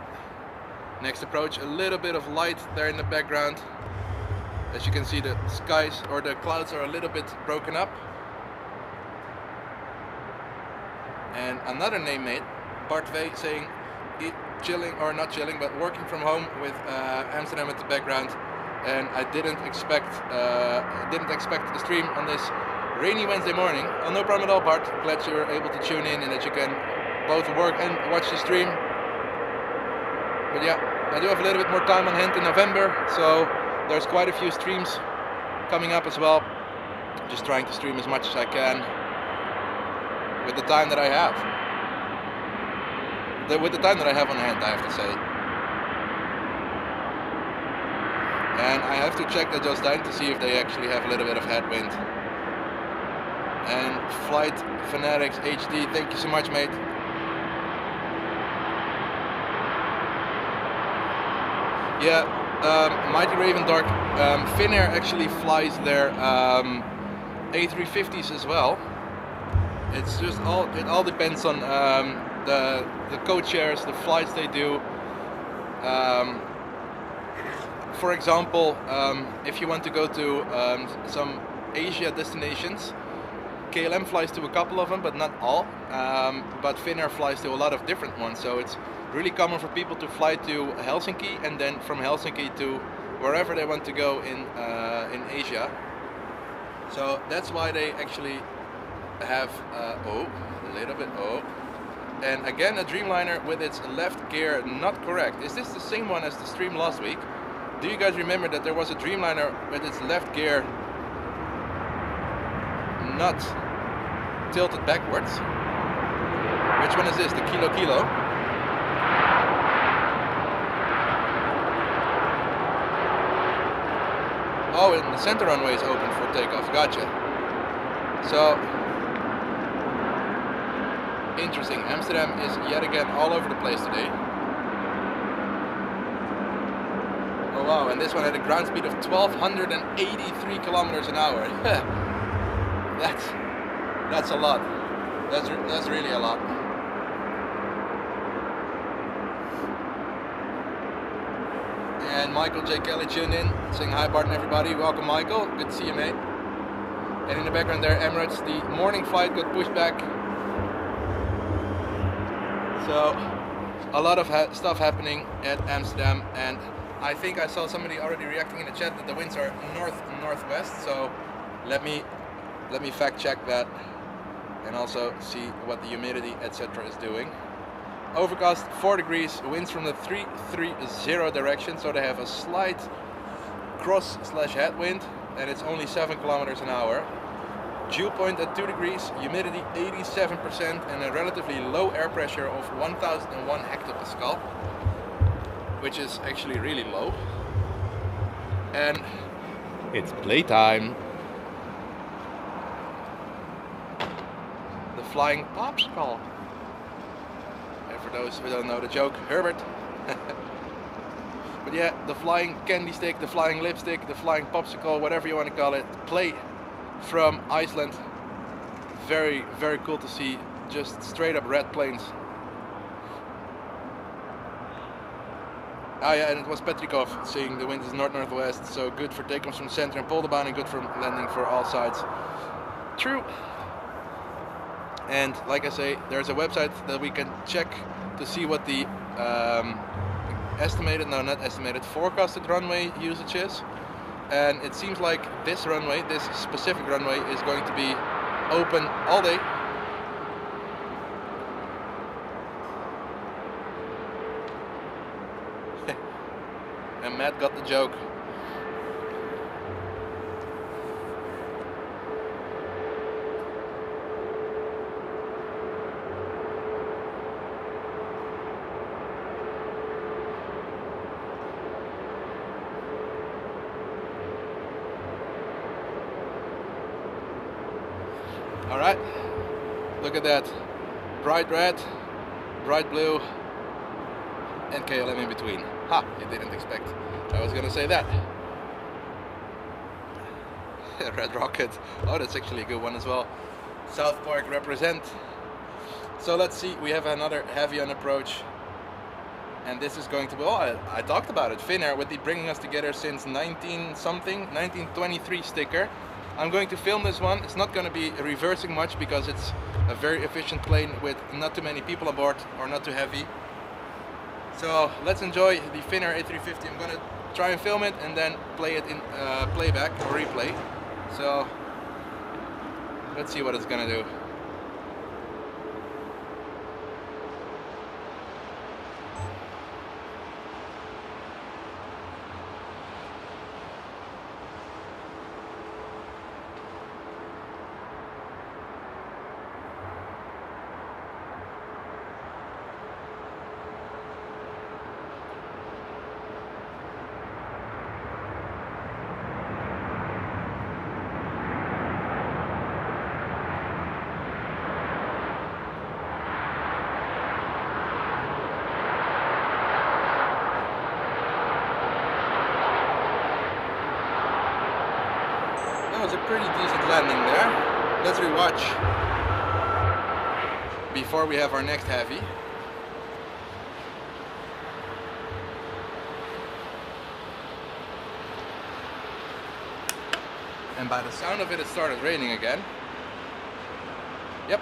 Next approach, a little bit of light there in the background. As you can see, the skies or the clouds are a little bit broken up. And another name mate, Bart V, saying chilling, or not chilling, but working from home with Amsterdam at the background. And I didn't expect the stream on this rainy Wednesday morning. Oh, no problem at all, Bart. Glad you're able to tune in and that you can both work and watch the stream. But yeah, I do have a little bit more time on hand in November, so there's quite a few streams coming up as well. Just trying to stream as much as I can with the time that I have. With the time that I have on hand, I have to say. And I have to check the Jostijn to see if they actually have a little bit of headwind. And Flight Fanatics HD, thank you so much, mate. Yeah, Mighty Raven Dark. Finnair actually flies their A350s as well. It's just it all depends on the code shares, the flights they do. For example, if you want to go to some Asia destinations, KLM flies to a couple of them, but not all. But Finnair flies to a lot of different ones, so it's really common for people to fly to Helsinki and then from Helsinki to wherever they want to go in Asia. So that's why they actually have a little bit and again a Dreamliner with its left gear not correct. Is this the same one as the stream last week? Do you guys remember that there was a Dreamliner with its left gear not tilted backwards? Which one is this? The Kilo Kilo? Oh, and the center runway is open for takeoff. Gotcha. So interesting. Amsterdam is yet again all over the place today. Oh wow, and this one had a ground speed of 1,283 kilometers an hour. That's a lot. That's really a lot. And Michael J. Kelly tuned in, saying hi Bart and everybody. Welcome Michael, good to see you mate. And in the background there, Emirates, the morning flight got pushed back. So a lot of stuff happening at Amsterdam, and I think I saw somebody already reacting in the chat that the winds are north-northwest. So let me fact check that and also see what the humidity etc. is doing. Overcast 4 degrees, winds from the 330 direction, so they have a slight cross/headwind and it's only 7 kilometers an hour. Dew point at 2 degrees, humidity 87% and a relatively low air pressure of 1001 hectopascal, which is actually really low. And it's playtime. The flying popsicle. And for those who don't know the joke, Herbert. But yeah, the flying candy stick, the flying lipstick, the flying popsicle, whatever you want to call it, play from Iceland. Very, very cool to see. Just straight up red planes. Ah yeah, and it was Petrikov saying the wind is north-northwest, so good for takeoffs from center and Polderbaan and good for landing for all sides. True. And like I say, there's a website that we can check to see what the forecasted runway usage is. And it seems like this runway, this specific runway, is going to be open all day. And Matt got the joke. Alright, look at that. Bright red, bright blue, and KLM in between. Ha, you didn't expect I was gonna say that. Red Rocket. Oh, that's actually a good one as well. South Park represent. So let's see, we have another heavy on approach. And this is going to be, well, I talked about it. Finnair would be bringing us together since 1923 sticker. I'm going to film this one. It's not going to be reversing much because it's a very efficient plane with not too many people aboard or not too heavy. So let's enjoy the Finnair A350. I'm going to try and film it and then play it in playback or replay. So let's see what it's going to do. That was a pretty decent landing there. Let's rewatch. before we have our next heavy. And by the sound of it, it started raining again. Yep.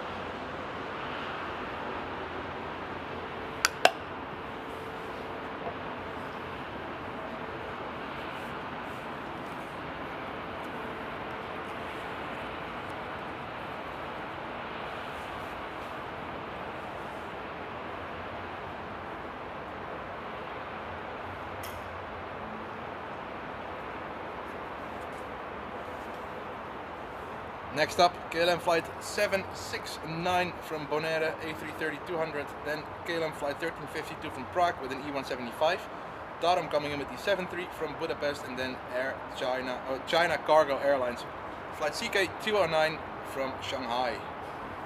Next up, KLM flight 769 from Bonaire A330-200, then KLM flight 1352 from Prague with an E175, Tarom coming in with the 73 from Budapest, and then China Cargo Airlines flight CK209 from Shanghai.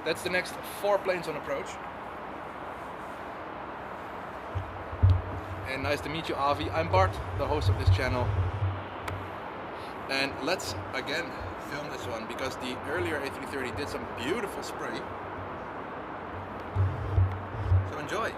That's the next 4 planes on approach. And nice to meet you, Avi. I'm Bart, the host of this channel. And let's again film this one because the earlier A330 did some beautiful spray. So enjoy.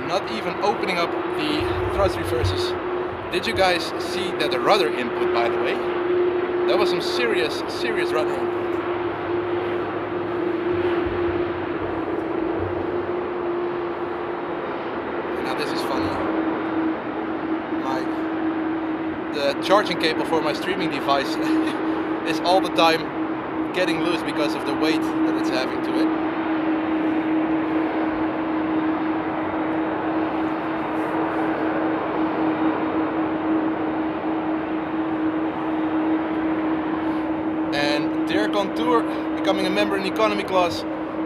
Not even opening up the thrust reversers. Did you guys see that the rudder input, by the way? That was some serious rudder input. Now this is funny. The charging cable for my streaming device is all the time getting loose because of the weight that it's having to it. Derek on tour, becoming a member in the economy class.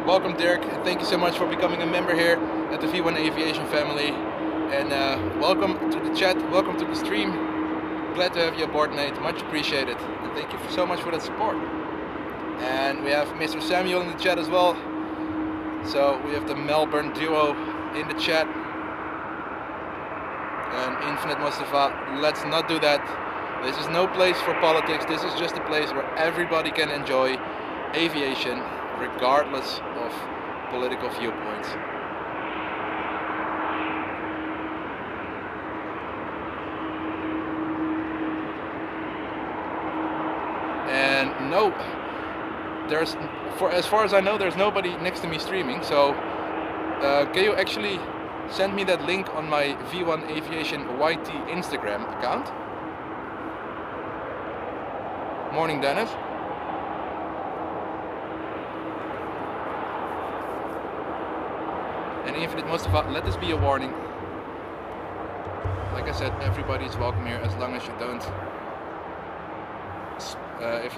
Welcome, Derek, and thank you so much for becoming a member here at the V1 Aviation family. And welcome to the chat, welcome to the stream. Glad to have you aboard, mate. Much appreciated. And thank you so much for that support. And we have Mr. Samuel in the chat as well. So we have the Melbourne duo in the chat. And Infinite Mustafa, let's not do that. This is no place for politics. This is just a place where everybody can enjoy aviation regardless of political viewpoints. And no, as far as I know, there's nobody next to me streaming. So can you actually send me that link on my V1 Aviation YT Instagram account? Morning, Dennis. And Infinite Mustafa, let this be a warning. Like I said, everybody's welcome here as long as you don't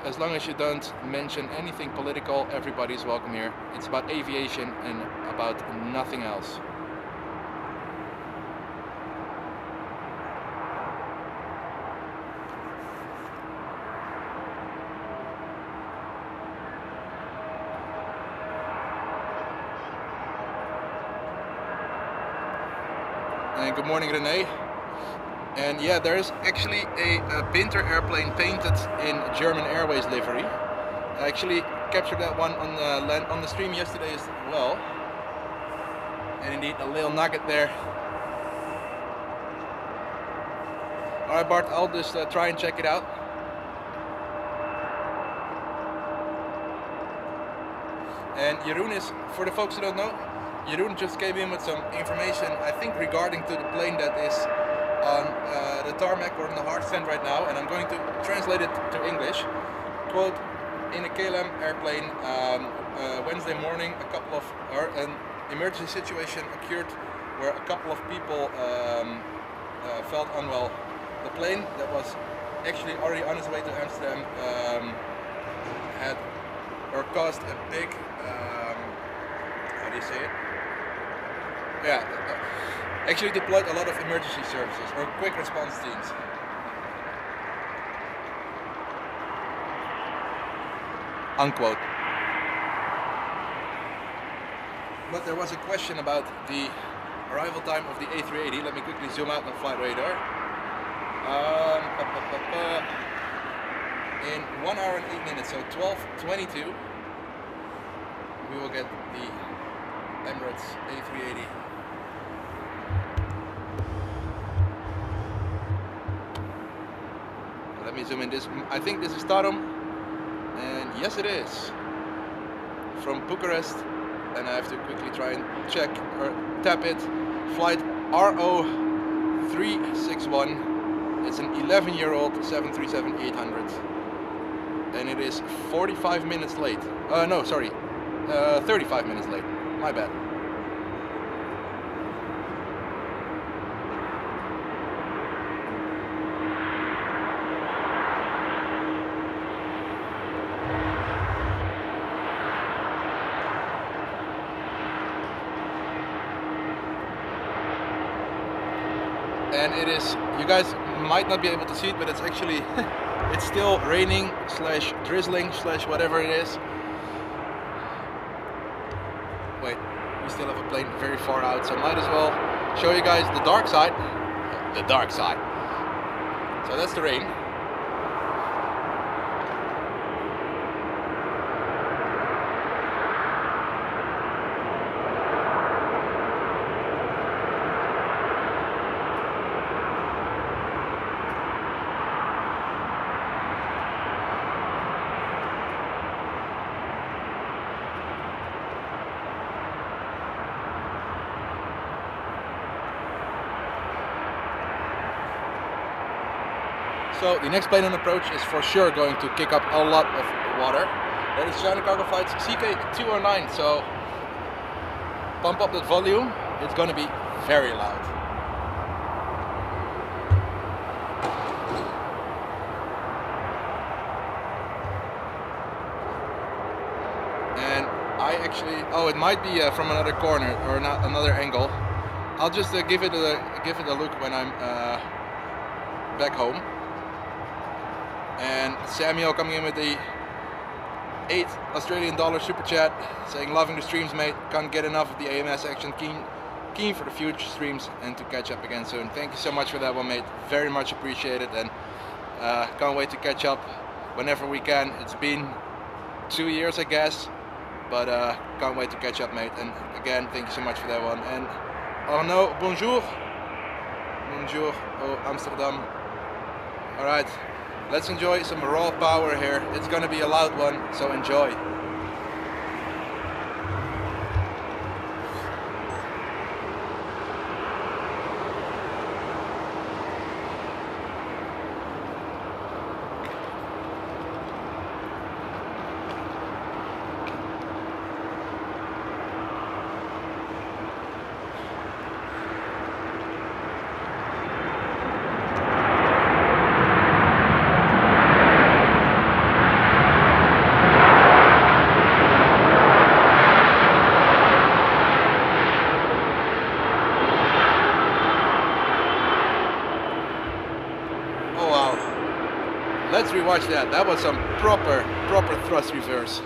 as long as you don't mention anything political. Everybody's welcome here. It's about aviation and about nothing else. And good morning, Renee. And yeah, there is actually a Binter airplane painted in German Airways livery. I actually captured that one on the stream yesterday as well. And indeed, a little nugget there. Alright, Bart, I'll just try and check it out. And Jeroen is, for the folks who don't know, Jeroen just came in with some information, I think, regarding to the plane that is on the tarmac or in the hard stand right now, and I'm going to translate it to English. Quote, in a KLM airplane, Wednesday morning, an emergency situation occurred where a couple of people felt unwell. The plane that was actually already on its way to Amsterdam had or caused a big, how do you say it? Yeah, actually deployed a lot of emergency services or quick response teams. Unquote. But there was a question about the arrival time of the A380. Let me quickly zoom out on flight radar. In 1 hour and 8 minutes, so 12:22, we will get the Emirates A380. Let me zoom in this. I think this is Tarom, and yes it is. From Bucharest, and I have to quickly try and check or tap it. Flight RO361. It's an 11-year-old 737-800, and it is 45 minutes late. No, sorry, 35 minutes late. My bad. And it is, you guys might not be able to see it, but it's actually, it's still raining slash drizzling slash whatever it is. Wait, we still have a plane very far out, so might as well show you guys the dark side. The dark side. So that's the rain. So the next plane on approach is for sure going to kick up a lot of water. That is China Cargo Flight's CK209, so pump up that volume, it's going to be very loud. And I actually, oh, it might be from another corner or not another angle. I'll just give it a look when I'm back home. And Samuel coming in with the $8 Australian super chat, saying loving the streams mate, can't get enough of the AMS action, keen for the future streams and to catch up again soon. Thank you so much for that one mate, very much appreciated, and can't wait to catch up whenever we can. It's been 2 years I guess, but can't wait to catch up mate, and again thank you so much for that one. And oh no, bonjour, oh Amsterdam. Alright, let's enjoy some raw power here. It's gonna be a loud one, so enjoy. Let's rewatch that. That was some proper thrust reverse.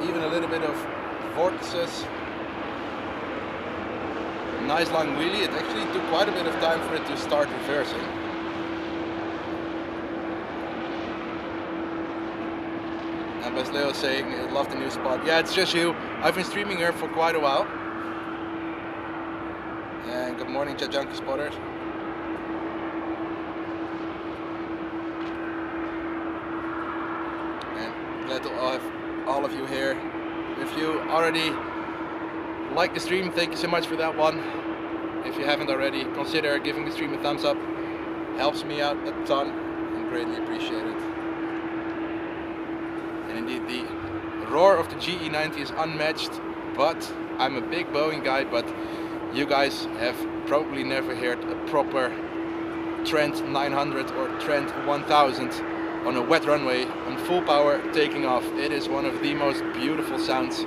Even a little bit of vortices. Nice long wheelie. It actually took quite a bit of time for it to start reversing. And Basleo saying, I love the new spot. Yeah, it's just you. I've been streaming here for quite a while. And good morning, Jet Junkie Spotters. And glad to have all of you here. If you already like the stream, thank you so much for that one. If you haven't already, consider giving the stream a thumbs up. Helps me out a ton and greatly appreciate it. And indeed, the roar of the GE90 is unmatched, but I'm a big Boeing guy, but you guys have probably never heard a proper Trent 900 or Trent 1000 on a wet runway on full power taking off. It is one of the most beautiful sounds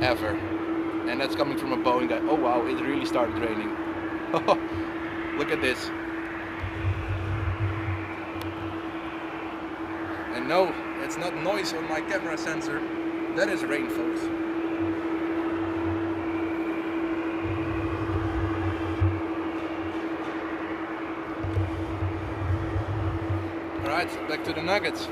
ever. And that's coming from a Boeing guy. Oh wow, it really started raining. Look at this. And no, it's not noise on my camera sensor. That is rain, folks. Alright, back to the nuggets.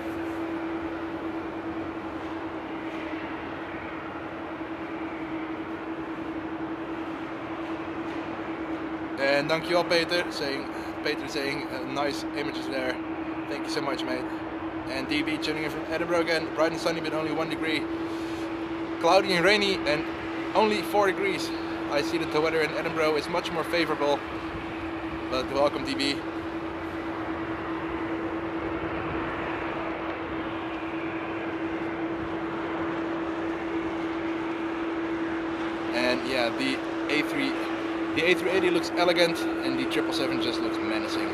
And dankjewel Peter saying nice images there. Thank you so much, mate. And DB tuning in from Edinburgh again. Bright and sunny but only 1 degree. Cloudy and rainy and only 4 degrees. I see that the weather in Edinburgh is much more favorable. But welcome DB. And yeah, the A380 looks elegant and the 777 just looks menacing.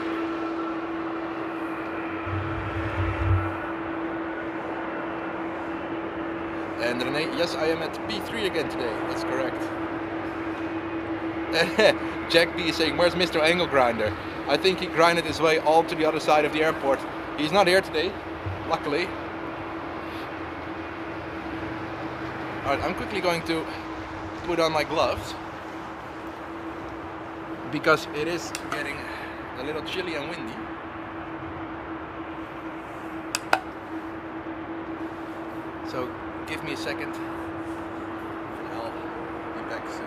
And Renee, yes, I am at P3 again today. That's correct. Jack B is saying, where's Mr. Angle Grinder? I think he grinded his way all to the other side of the airport. He's not here today, luckily. Alright, I'm quickly going to put on my gloves because it is getting a little chilly and windy. So give me a second and I'll be back soon.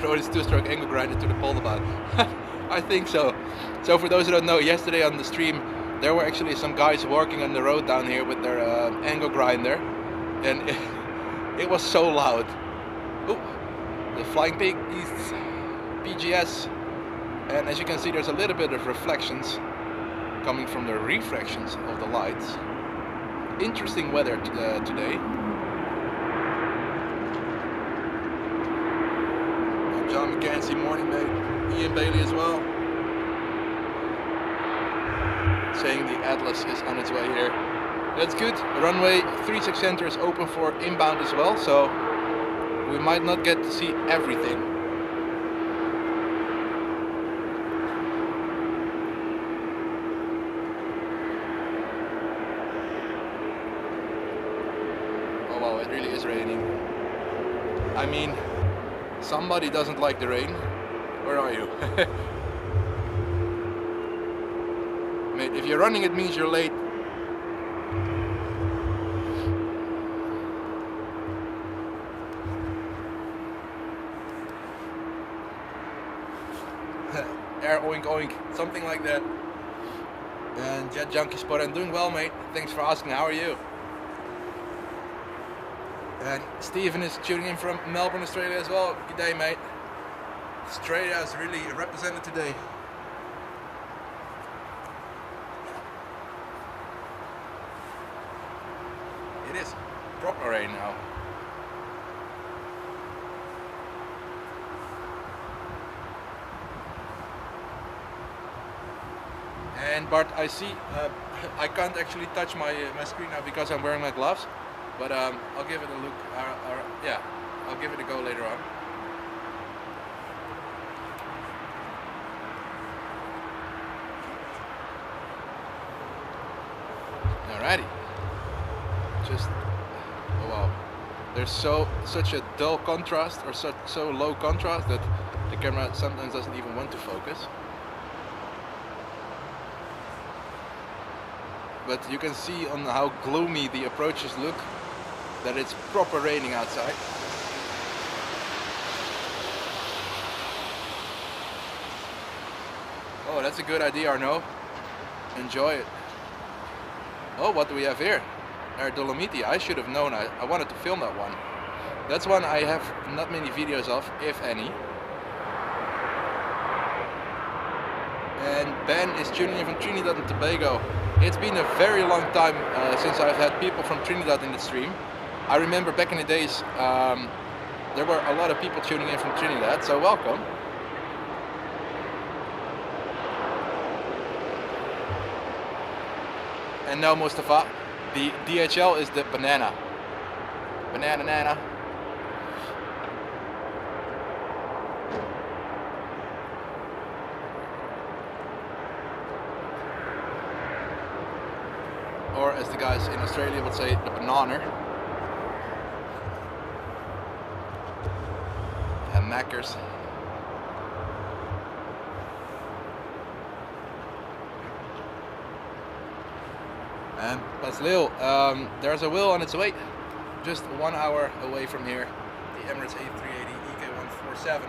Throw this two-stroke angle grinder to the pole bar. I think so. So for those who don't know, yesterday on the stream there were actually some guys working on the road down here with their angle grinder, and it was so loud. Ooh, the Flying Pig is PGS, and as you can see there's a little bit of reflections coming from the refractions of the lights. Interesting weather today. John McKenzie, morning mate. Ian Bailey as well. Saying the Atlas is on its way here. That's good. The runway 36 center is open for inbound as well, so we might not get to see everything. Oh wow, it really is raining. I mean, somebody doesn't like the rain. Where are you? Mate, if you're running it means you're late. Air oink oink, something like that. And Jet Junkie Spot, I'm doing well mate. Thanks for asking, how are you? And Stephen is tuning in from Melbourne, Australia as well. Good day, mate. Australia is really represented today. It is proper rain now. And Bart, I see, I can't actually touch my screen now because I'm wearing my gloves. But I'll give it a look, yeah, I'll give it a go later on. Alrighty. Just, oh wow. There's such a dull contrast, or so low contrast that the camera sometimes doesn't even want to focus. But you can see on how gloomy the approaches look that it's proper raining outside. Oh, that's a good idea, Arno. Enjoy it. Oh, what do we have here? Air Dolomiti. I should have known. I wanted to film that one. That's one I have not many videos of, if any. And Ben is tuning in from Trinidad and Tobago. It's been a very long time since I've had people from Trinidad in the stream. I remember back in the days there were a lot of people tuning in from Trinidad, so welcome. And now Mustafa, the DHL is the banana. Banana nana. Or as the guys in Australia would say, the banana. And Mackers. And Baslil, there's a wheel on its way, just 1 hour away from here, the Emirates A380 EK147.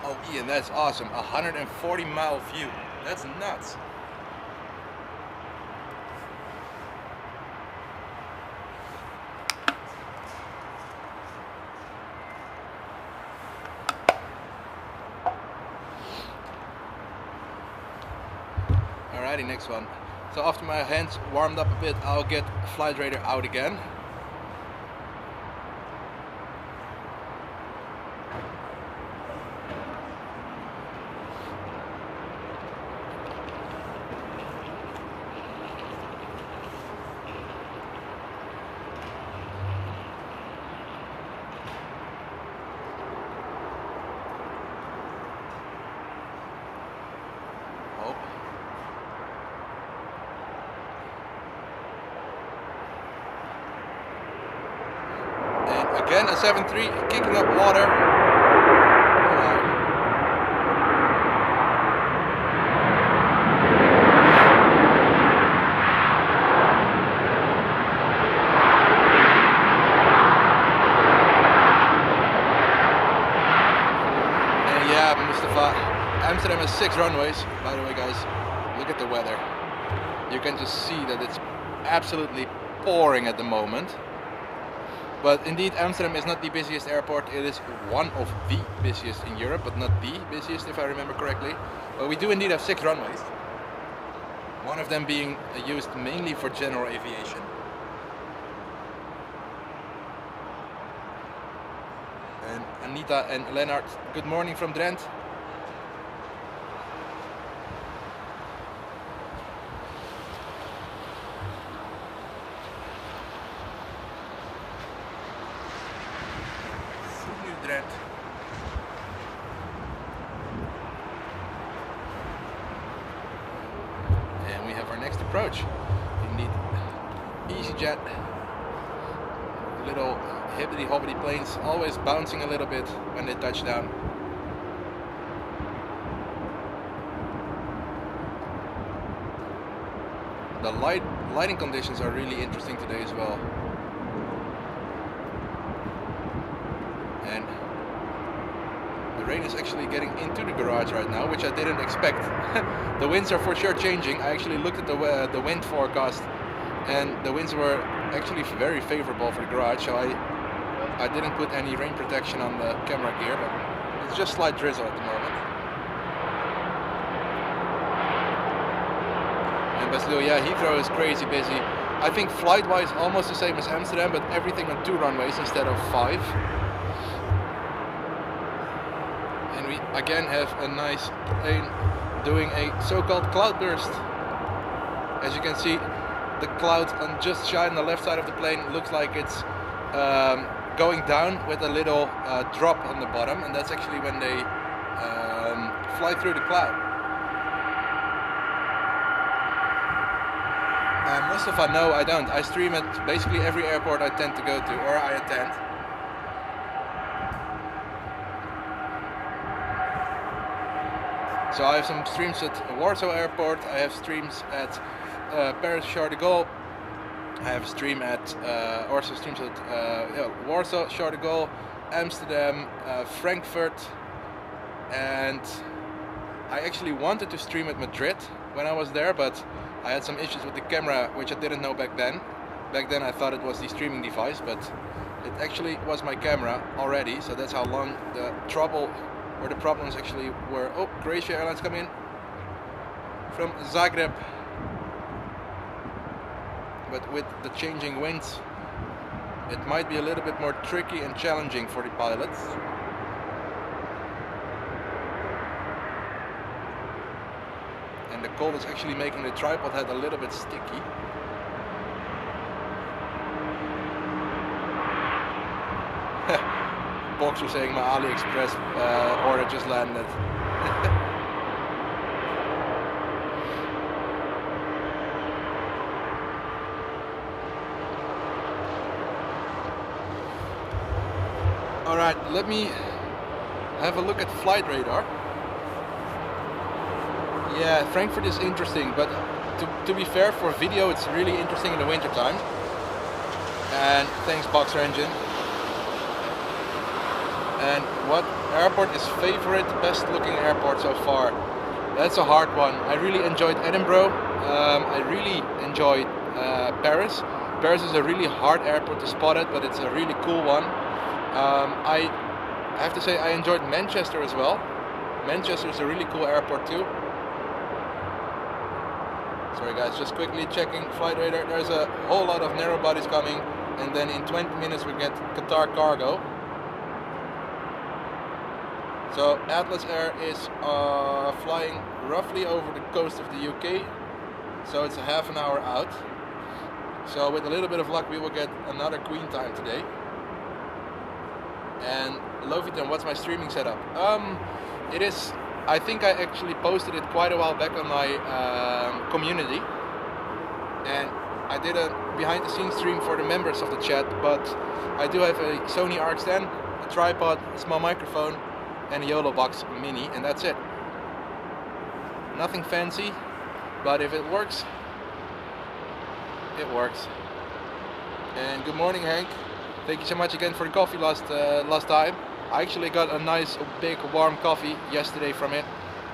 Oh Ian, that's awesome, 140-mile view, that's nuts. Alrighty, next one. So after my hands warmed up a bit, I'll get Flight Radar out again. Again, a 7.3 kicking up water. And yeah, Mustafa, Amsterdam has 6 runways. By the way, guys, look at the weather. You can just see that it's absolutely pouring at the moment. But indeed, Amsterdam is not the busiest airport. It is one of the busiest in Europe, but not the busiest, if I remember correctly. But we do indeed have 6 runways. One of them being used mainly for general aviation. And Anita and Lennart, good morning from Drent. And we have our next approach. Indeed, EasyJet. Little hibbity hobbity planes, always bouncing a little bit when they touch down. The lighting conditions are really interesting today as well. And the rain is actually getting into the garage right now, which I didn't expect. The winds are for sure changing. I actually looked at the wind forecast, and the winds were actually very favorable for the garage, so I didn't put any rain protection on the camera gear, but it's just slight drizzle at the moment. And Basilio, yeah, Heathrow is crazy busy. I think flight-wise almost the same as Amsterdam, but everything on 2 runways instead of 5. And we again have a nice plane doing a so-called cloudburst. As you can see, the cloud on just shy on the left side of the plane looks like it's going down with a little drop on the bottom, and that's actually when they fly through the cloud. Mustafa, no, I don't. I stream at basically every airport I tend to go to, or I attend. So I have some streams at Warsaw Airport, I have streams at Paris Charles de Gaulle, I have a stream at, also streams at Warsaw, Charles de Gaulle, Amsterdam, Frankfurt, and I actually wanted to stream at Madrid when I was there, but I had some issues with the camera, which I didn't know back then. Back then I thought it was the streaming device, but it actually was my camera already, so that's how long the trouble or the problems actually were. Oh, Croatia Airlines coming in from Zagreb. But with the changing winds, it might be a little bit more tricky and challenging for the pilots. And the cold is actually making the tripod head a little bit sticky. Boxer saying my AliExpress order just landed. Alright, let me have a look at flight radar. Yeah, Frankfurt is interesting, but to be fair, for video it's really interesting in the winter time. And thanks Boxer Engine. And what airport is favorite, best looking airport so far? That's a hard one. I really enjoyed Edinburgh. I really enjoyed Paris. Paris is a really hard airport to spot it, but it's a really cool one. I have to say I enjoyed Manchester as well. Manchester is a really cool airport too. Sorry guys, just quickly checking flight radar. There's a whole lot of narrow bodies coming, and then in 20 minutes we get Qatar cargo. So Atlas Air is flying roughly over the coast of the UK, so it's a half an hour out. So with a little bit of luck we will get another Queen time today. And Lovitan, what's my streaming setup? It is, I think I actually posted it quite a while back on my community, and I did a behind the scenes stream for the members of the chat, but I do have a Sony ARC10, a tripod, a small microphone, and a YOLO box mini, and that's it. Nothing fancy, but if it works, it works. And good morning Hank, thank you so much again for the coffee last time. I actually got a nice big warm coffee yesterday from it,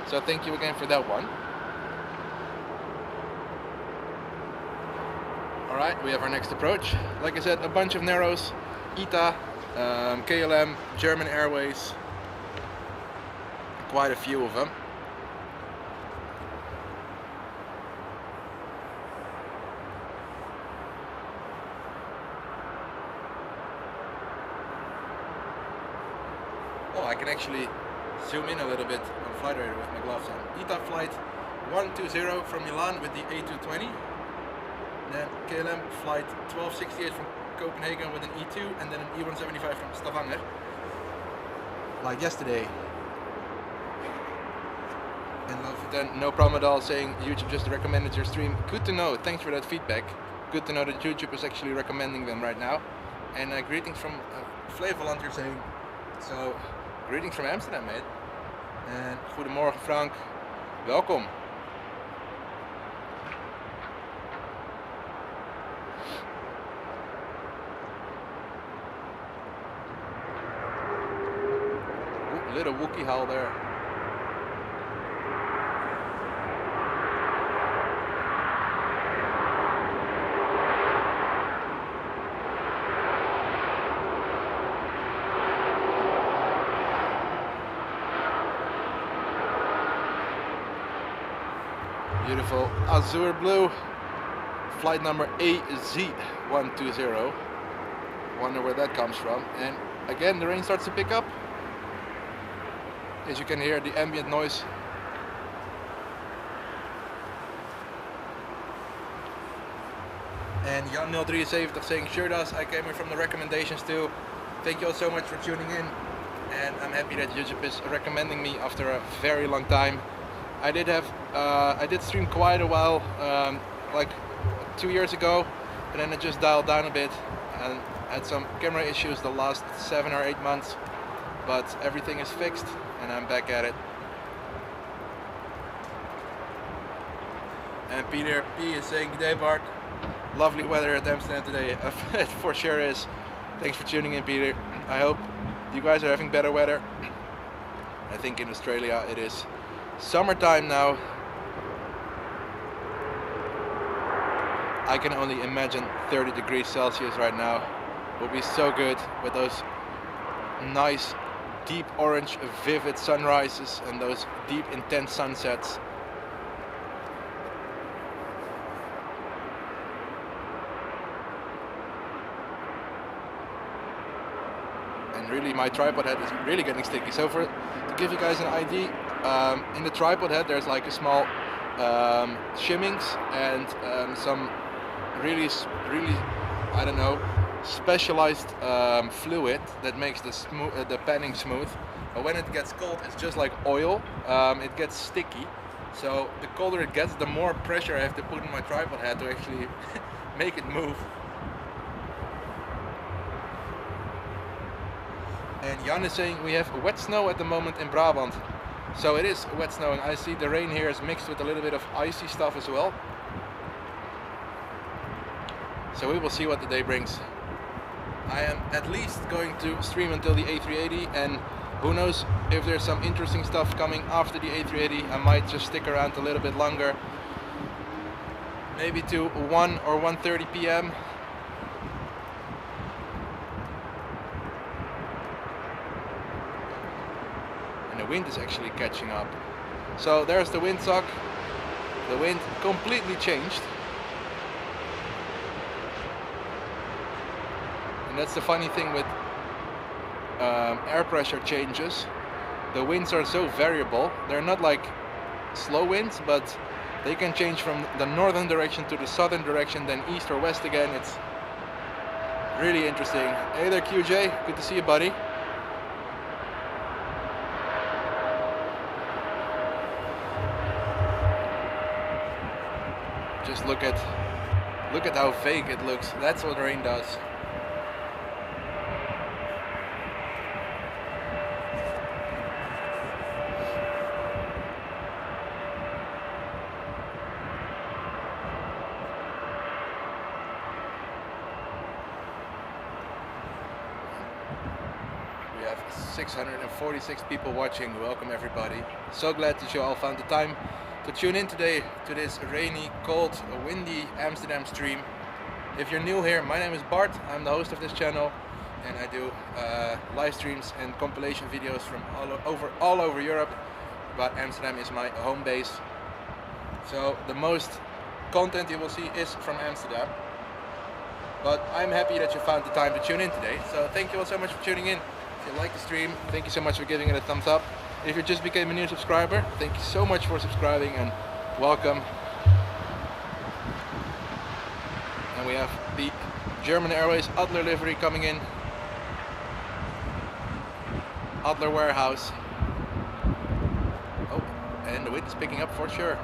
so thank you again for that one. Alright, we have our next approach. Like I said, a bunch of narrows, ITA, KLM, German Airways, quite a few of them. Oh, I can actually zoom in a little bit on flight radar with my gloves on. ITA flight 120 from Milan with the A220. Then KLM flight 1268 from Copenhagen with an E2, and then an E175 from Stavanger. Like yesterday. And then no problem at all saying YouTube just recommended your stream. Good to know, thanks for that feedback. Good to know that YouTube is actually recommending them right now. And greetings from Flevoland, you're saying. So, greetings from Amsterdam, mate. En goedemorgen Frank, welkom. Ooh, little Wookiee howl there. Beautiful azure blue, flight number AZ120. Wonder where that comes from. And again, the rain starts to pick up. As you can hear, the ambient noise. And Jan073 saying, sure does, I came here from the recommendations too. Thank you all so much for tuning in. And I'm happy that YouTube is recommending me after a very long time. I did stream quite a while, like 2 years ago, and then it just dialed down a bit and had some camera issues the last 7 or 8 months, but everything is fixed and I'm back at it. And Peter P is saying, good day Bart, lovely weather at Amsterdam today. It for sure is. Thanks for tuning in, Peter. I hope you guys are having better weather. I think in Australia it is summertime now. I can only imagine 30 degrees Celsius right now. Will be so good with those nice deep orange vivid sunrises and those deep intense sunsets. And really my tripod head is really getting sticky. So to give you guys an idea, in the tripod head there's like a small shimmings and some really I don't know, specialized fluid that makes the panning smooth. But when it gets cold, it's just like oil. It gets sticky. So the colder it gets, the more pressure I have to put in my tripod head to actually make it move. And Jan is saying we have wet snow at the moment in Brabant. So it is wet snowing. I see the rain here is mixed with a little bit of icy stuff as well. So we will see what the day brings. I am at least going to stream until the A380, and who knows if there's some interesting stuff coming after the A380. I might just stick around a little bit longer. Maybe to 1 or 1:30 p.m. The wind is actually catching up. So there's the windsock. The wind completely changed. And that's the funny thing with air pressure changes. The winds are so variable. They're not like slow winds, but they can change from the northern direction to the southern direction, then east or west again. It's really interesting. Hey there QJ, good to see you, buddy. Just look at how fake it looks. That's what rain does. We have 646 people watching. Welcome everybody. So glad that you all found the time to tune in today to this rainy, cold, windy Amsterdam stream. If you're new here, my name is Bart. I'm the host of this channel, and I do live streams and compilation videos from all over Europe. But Amsterdam is my home base, so the most content you will see is from Amsterdam. But I'm happy that you found the time to tune in today. So thank you all so much for tuning in. If you like the stream, thank you so much for giving it a thumbs up. If you just became a new subscriber, thank you so much for subscribing and welcome. And we have the German Airways Adler livery coming in. Adler warehouse. Oh, and the wind is picking up for sure.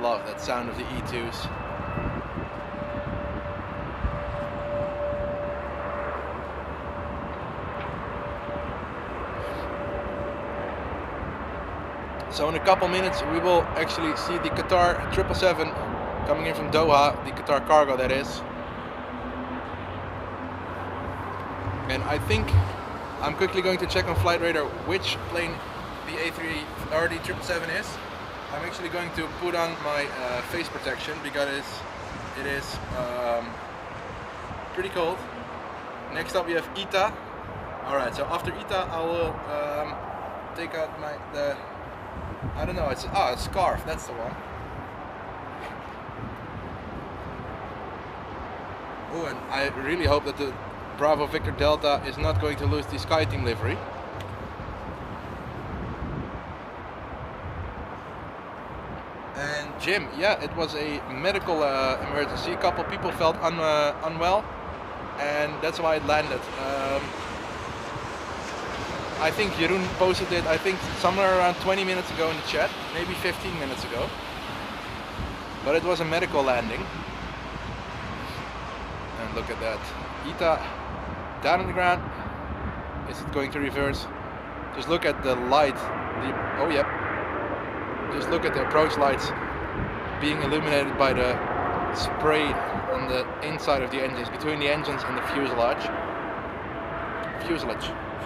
Love that sound of the E2s. So in a couple minutes we will actually see the Qatar 777 coming in from Doha, the Qatar cargo that is. And I think I'm quickly going to check on Flight Radar which plane the A3 or the 777 is. I'm actually going to put on my face protection because it is pretty cold. Next up we have ITA. Alright, so after ITA I will take out I don't know, it's a scarf, that's the one. Oh, and I really hope that the Bravo Victor Delta is not going to lose the SkyTeam livery. And Jim, yeah, it was a medical emergency. A couple people felt unwell, and that's why it landed. I think Jeroen posted it, I think somewhere around 20 minutes ago in the chat, maybe 15 minutes ago. But it was a medical landing. And look at that. ITA down on the ground. Is it going to reverse? Just look at the light. Oh, yep. Just look at the approach lights being illuminated by the spray on the inside of the engines, between the engines and the fuselage.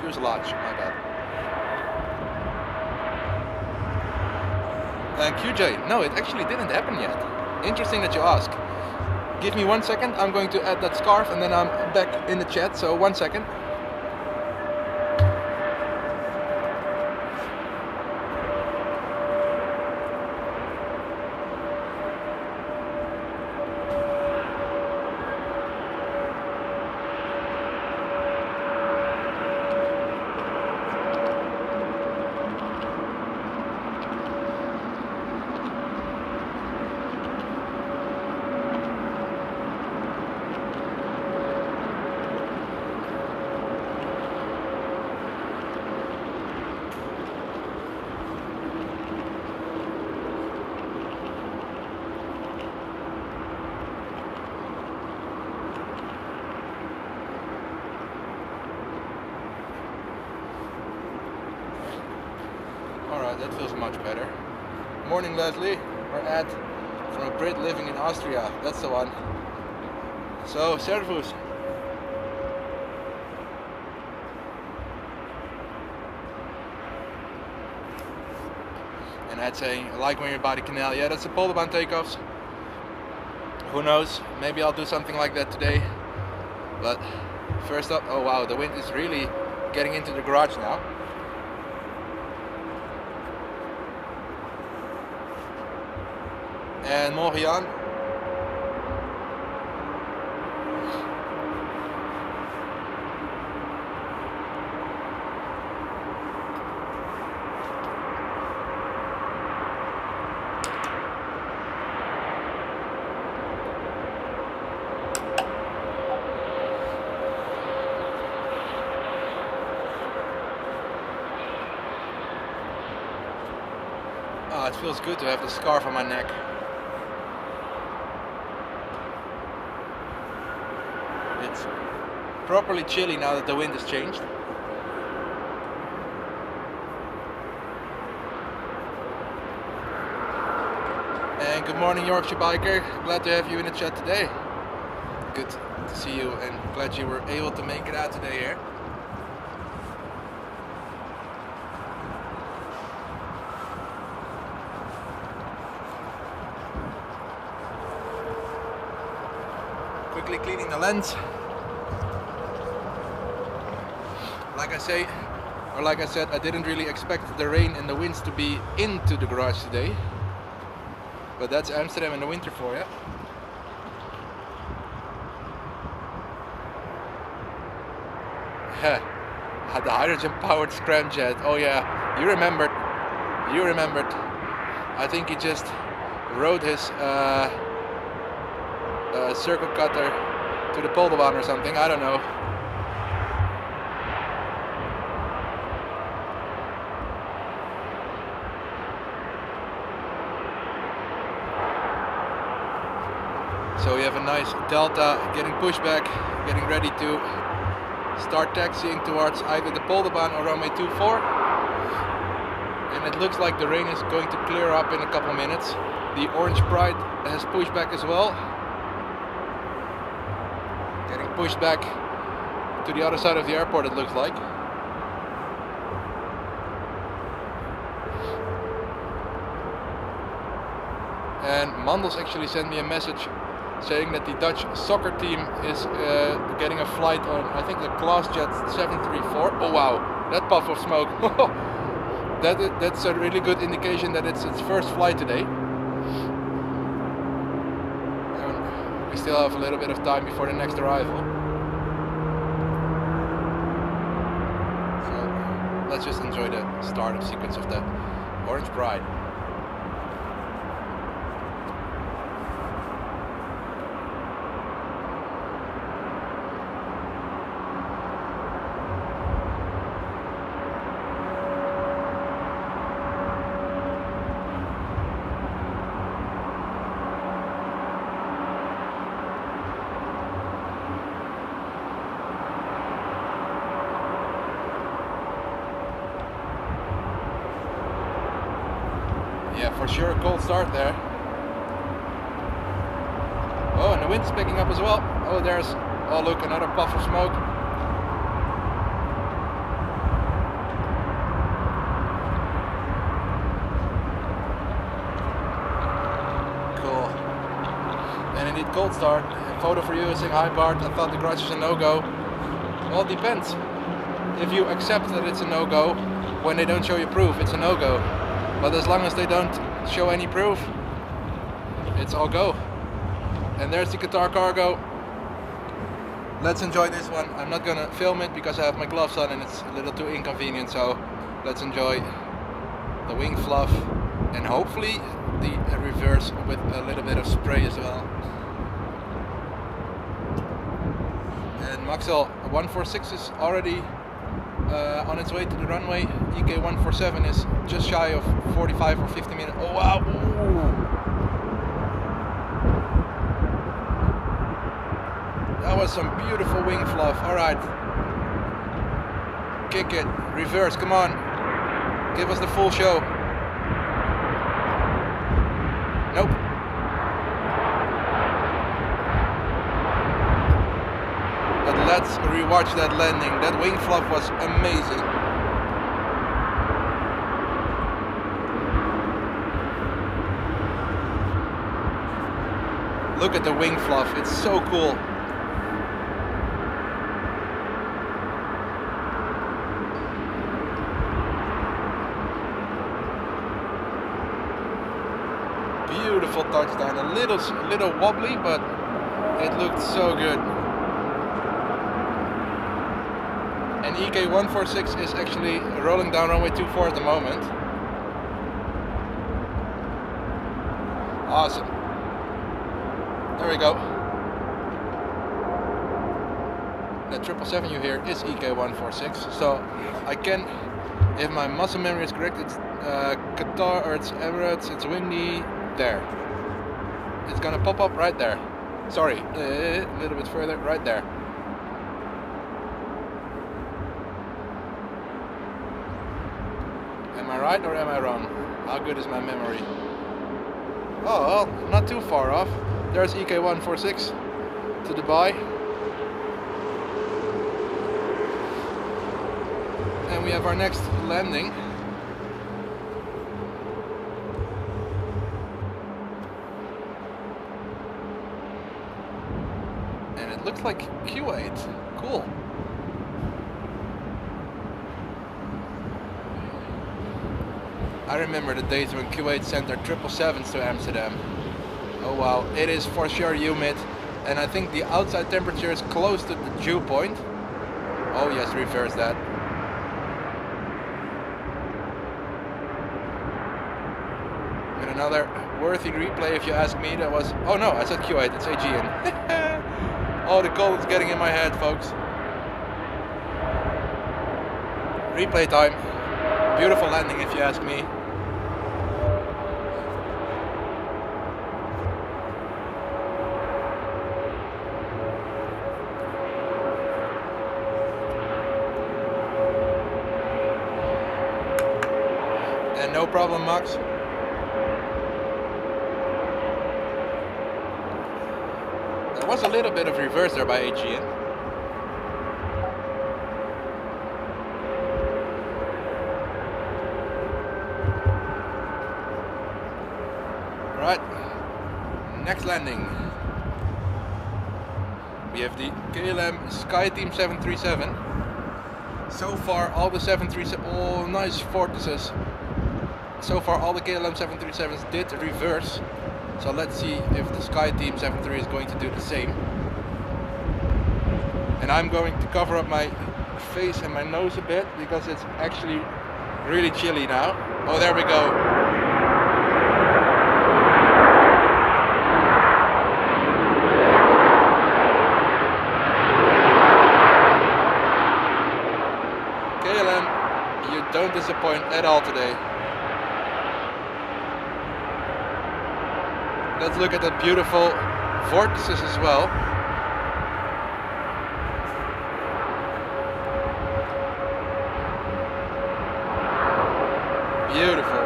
Fuselage, my bad. QJ, no, it actually didn't happen yet. Interesting that you ask. Give me 1 second, I'm going to add that scarf and then I'm back in the chat, so 1 second. That feels much better. Morning, Leslie. We're Ed from a Brit living in Austria. That's the one. So, servus. And Ed saying, I like when you're by the canal. Yeah, that's the Polderbahn takeoffs. Who knows? Maybe I'll do something like that today. But first up, oh wow, the wind is really getting into the garage now. And Morjan. Oh, it feels good to have the scarf on my neck. It's properly chilly now that the wind has changed. And good morning, Yorkshire Biker. Glad to have you in the chat today. Good to see you and glad you were able to make it out today here. Quickly cleaning the lens. Like I said, I didn't really expect the rain and the winds to be into the garage today. But that's Amsterdam in the winter for you. The hydrogen-powered scramjet. Oh yeah, you remembered. You remembered. I think he just rode his circle cutter to the Polderbahn or something. I don't know. So we have a nice delta getting pushed back, getting ready to start taxiing towards either the Polderbahn or runway 24. And it looks like the rain is going to clear up in a couple minutes. The Orange Pride has pushed back as well. Getting pushed back to the other side of the airport, it looks like. And Mandels actually sent me a message saying that the Dutch soccer team is getting a flight on, I think, the Classjet 734. Oh wow, that puff of smoke. That's a really good indication that it's its first flight today. And we still have a little bit of time before the next arrival. So let's just enjoy the startup sequence of the Orange Pride. Yeah, for sure, a cold start there. Oh, and the wind's picking up as well. Oh, there's, oh look, another puff of smoke. complete cold start. A photo for you saying, hi Bart, I thought the garage is a no-go. Well, it depends. If you accept that it's a no-go, when they don't show you proof, it's a no-go. But as long as they don't show any proof, it's all go. And there's the Qatar cargo. Let's enjoy this one. I'm not gonna film it because I have my gloves on and it's a little too inconvenient, so let's enjoy the wing fluff and hopefully the reverse with a little bit of spray as well. And Maxel 146 is already on its way to the runway. EK 147 is just shy of 45 or 50 minutes. Oh wow! Ooh. That was some beautiful wing fluff. Alright. Kick it. Reverse, come on. Give us the full show. Nope. But let's rewatch that landing. That wing fluff was amazing. Look at the wing fluff. It's so cool. Beautiful touchdown, a little wobbly, but it looked so good. And EK 146 is actually rolling down runway 24 at the moment. Awesome. There we go. That 777 you hear is EK 146. So I can, if my muscle memory is correct, it's Qatar or it's Emirates, it's windy. There. It's gonna pop up right there. Sorry, a little bit further, right there. Am I right or am I wrong? How good is my memory? Oh, well, not too far off. There's EK 146 to Dubai. And we have our next landing. Looks like Kuwait. Cool. I remember the days when Kuwait sent their 777s to Amsterdam. Oh wow, it is for sure humid, and I think the outside temperature is close to the dew point. Oh yes, reverse that. And another worthy replay if you ask me. That was, oh no, I said Kuwait, it's Aegean. Oh, the cold is getting in my head, folks. Replay time. Beautiful landing, if you ask me. And no problem, Max. There was a little bit of reverse there by Aegean. Right, next landing. We have the KLM SkyTeam 737. So far all the 737, oh nice vortices. So far all the KLM 737s did reverse. So let's see if the SkyTeam 73 is going to do the same. And I'm going to cover up my face and my nose a bit because it's actually really chilly now. Oh, there we go. KLM, you don't disappoint at all today. Let's look at the beautiful vortices as well. Beautiful.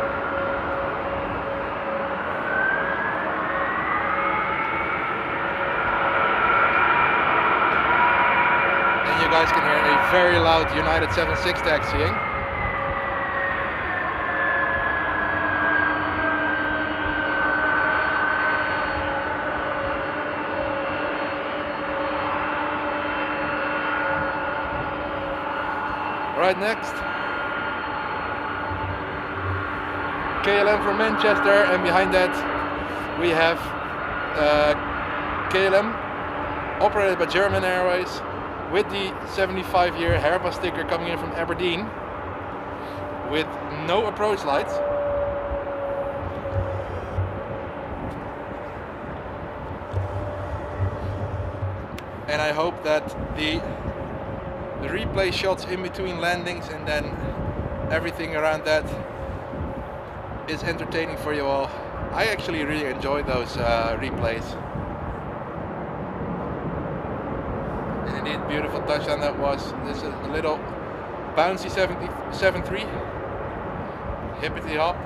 And you guys can hear a very loud United 76 taxiing. Right next, KLM from Manchester, and behind that we have KLM, operated by German Airways, with the 75-year Airbus sticker coming in from Aberdeen, with no approach lights. And I hope that the replay shots in between landings and then everything around that is entertaining for you all. I actually really enjoy those replays. And indeed, beautiful touchdown that was. This is a little bouncy 7.3, hippity hop.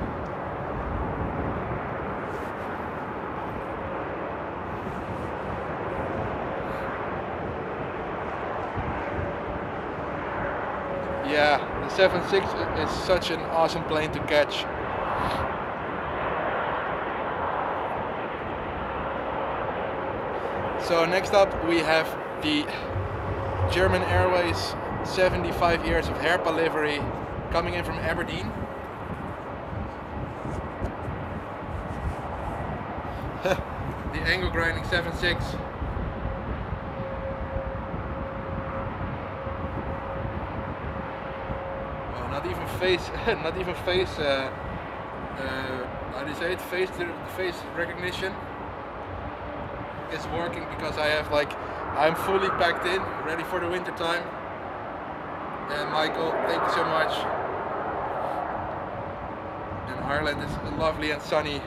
Yeah, the 7.6 is such an awesome plane to catch. So next up we have the German Airways 75 years of Herpa livery coming in from Aberdeen. The angle grinding 7.6. Not even face, how do you say it? Face recognition is working because I have I'm fully packed in, ready for the winter time. And Michael, thank you so much. And Ireland is lovely and sunny.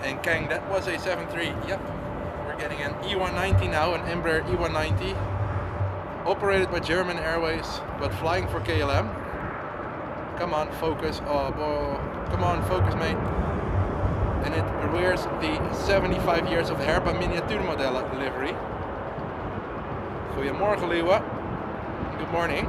And Kang, that was a 7.3. Yep, we're getting an E190 now, an Embraer E190. Operated by German Airways, but flying for KLM. Come on, focus. Oh, boy. Come on, focus, mate. And it rears the 75 years of Herpa miniatuurmodellen livery. Goedemorgen, Leeuwen. Good morning.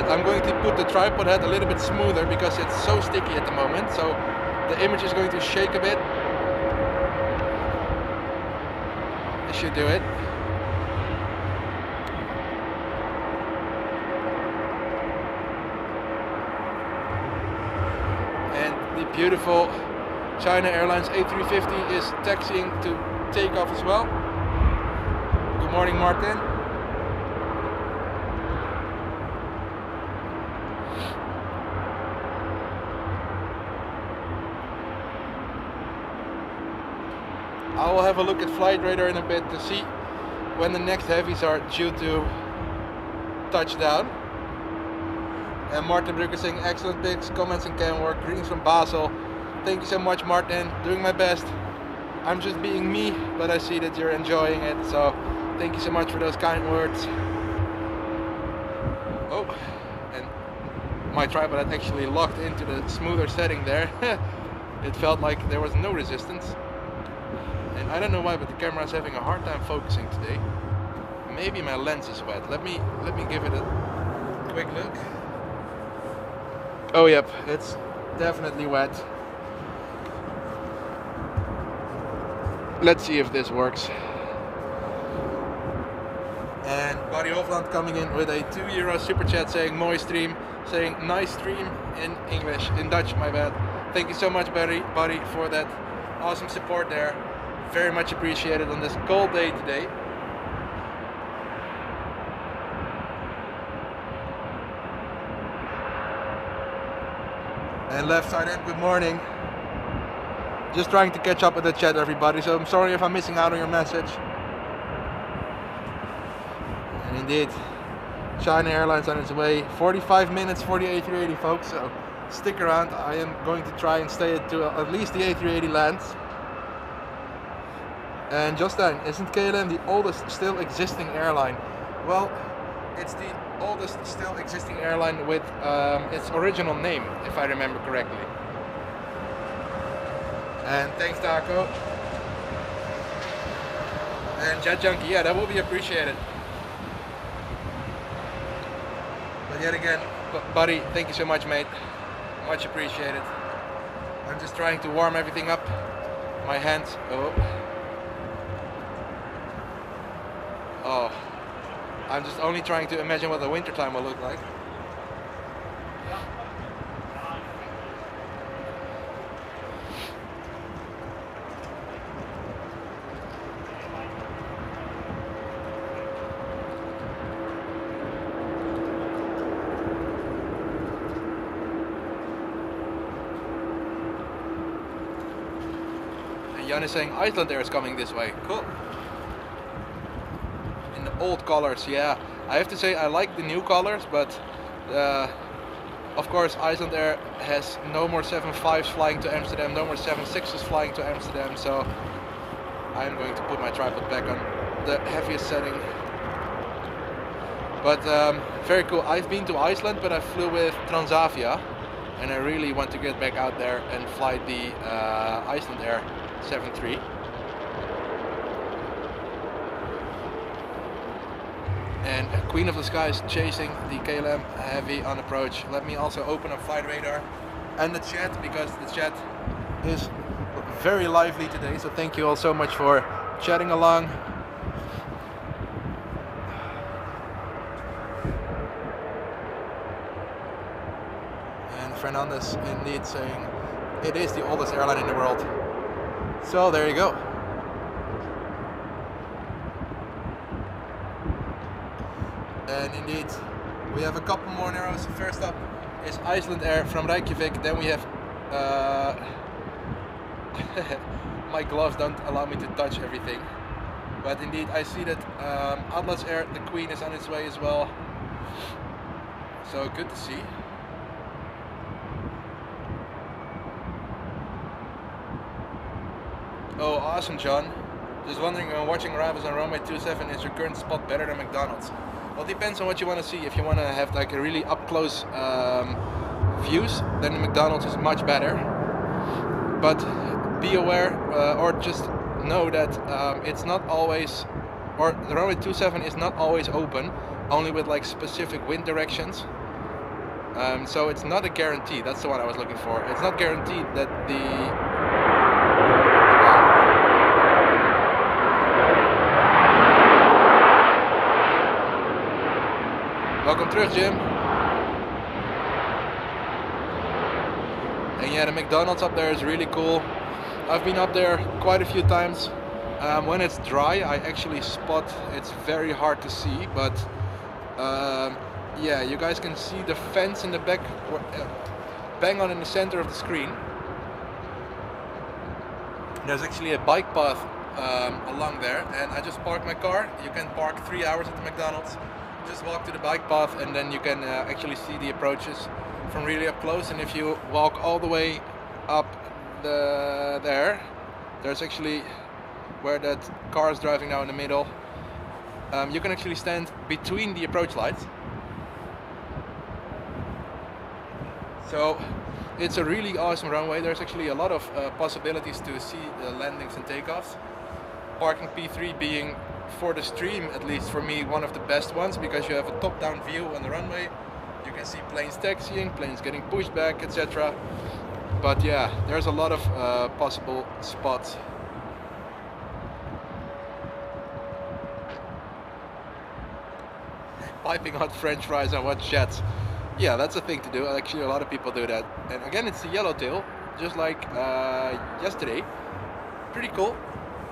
I'm going to put the tripod head a little bit smoother because it's so sticky at the moment, so the image is going to shake a bit. This should do it. And the beautiful China Airlines A350 is taxiing to take off as well. Good morning, Martin. I will have a look at flight radar in a bit to see when the next heavies are due to touch down. And Martin Brugge saying excellent pics, comments and can work, greetings from Basel. Thank you so much, Martin, doing my best. I'm just being me, but I see that you're enjoying it, so thank you so much for those kind words. Oh, and my tripod had actually locked into the smoother setting there. It felt like there was no resistance. And I don't know why, but the camera is having a hard time focusing today. Maybe my lens is wet. Let me give it a quick look. Oh yep, it's definitely wet. Let's see if this works. And Barry Hofland coming in with a €2 super chat saying mooi stream, saying nice stream in English, in Dutch, my bad. Thank you so much, Barry, for that awesome support there. Very much appreciated on this cold day today. And left side end, good morning. Just trying to catch up with the chat, everybody, so I'm sorry if I'm missing out on your message. And indeed, China Airlines on its way. 45 minutes for the A380, folks, so stick around. I am going to try and stay at least the A380 lands. And Justin, isn't KLM the oldest still existing airline? Well, it's the oldest still existing airline with its original name, if I remember correctly. And thanks, Taco. And Jet Junkie, yeah, that will be appreciated. But yet again, buddy, thank you so much, mate. Much appreciated. I'm just trying to warm everything up. My hands. Oh. I'm just only trying to imagine what the winter time will look like. Jan is saying Icelandair is coming this way. Cool. In the old colors, yeah. I have to say I like the new colors, but of course Icelandair has no more 7.5s flying to Amsterdam, no more 7.6s flying to Amsterdam, so I'm going to put my tripod back on the heaviest setting. But very cool. I've been to Iceland, but I flew with Transavia, and I really want to get back out there and fly the Icelandair 7.3. And Queen of the Skies chasing the KLM heavy on approach. Let me also open up flight radar and the chat, because the chat is very lively today, so thank you all so much for chatting along. And Fernandez indeed saying it is the oldest airline in the world. So there you go. And indeed, we have a couple more narrows. First up is Icelandair from Reykjavik. Then we have my gloves don't allow me to touch everything, but indeed I see that Atlas Air, the Queen, is on its way as well. So good to see. Oh, awesome, John. Just wondering, when watching arrivals on runway 27, is your current spot better than McDonald's? Well, it depends on what you want to see. If you want to have like a really up close views, then the McDonald's is much better. But be aware, or just know that it's not always, or the runway 27 is not always open, only with like specific wind directions. So it's not a guarantee. That's the one I was looking for. It's not guaranteed that the Welcome terug, Jim. And yeah, the McDonald's up there is really cool. I've been up there quite a few times. When it's dry, I actually spot, it's very hard to see, but yeah, you guys can see the fence in the back, bang on in the center of the screen. There's actually a bike path along there, and I just parked my car. You can park 3 hours at the McDonald's. Just walk to the bike path, and then you can actually see the approaches from really up close. And if you walk all the way up there's actually where that car is driving now in the middle. You can actually stand between the approach lights. So it's a really awesome runway. There's actually a lot of possibilities to see the landings and takeoffs. Parking P3 being, for the stream at least for me, one of the best ones, because you have a top-down view on the runway. You can see planes taxiing, planes getting pushed back, etc. But yeah, there's a lot of possible spots. Piping hot French fries and watch jets. Yeah, that's a thing to do. Actually, a lot of people do that. And again, it's the yellowtail, just like yesterday. Pretty cool.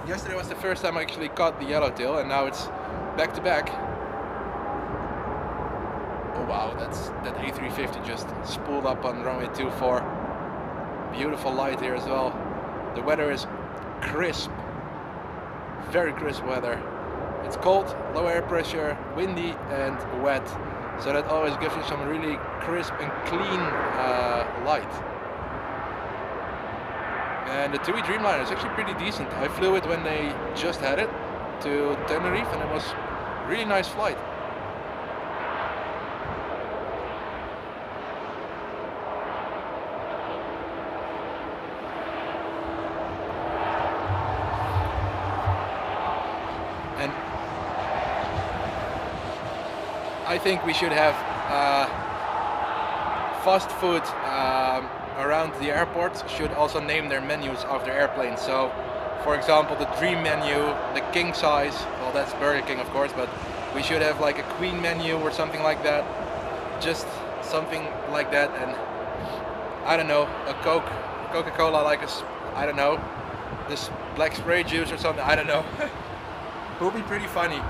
Yesterday was the first time I actually caught the yellowtail, and now it's back to back. Oh wow, that A350 just spooled up on runway 24. Beautiful light here as well. The weather is crisp, very crisp weather. It's cold, low air pressure, windy and wet, so that always gives you some really crisp and clean light. And the TUI Dreamliner is actually pretty decent. I flew it when they just had it to Tenerife, and it was a really nice flight. I think we should have fast food around the airports should also name their menus of their airplanes. So, for example, the Dream menu, the King size, well that's Burger King of course, but we should have like a Queen menu or something like that. Just something like that, and I don't know, a Coca-Cola like I don't know, this black spray juice or something, I don't know. It will be pretty funny.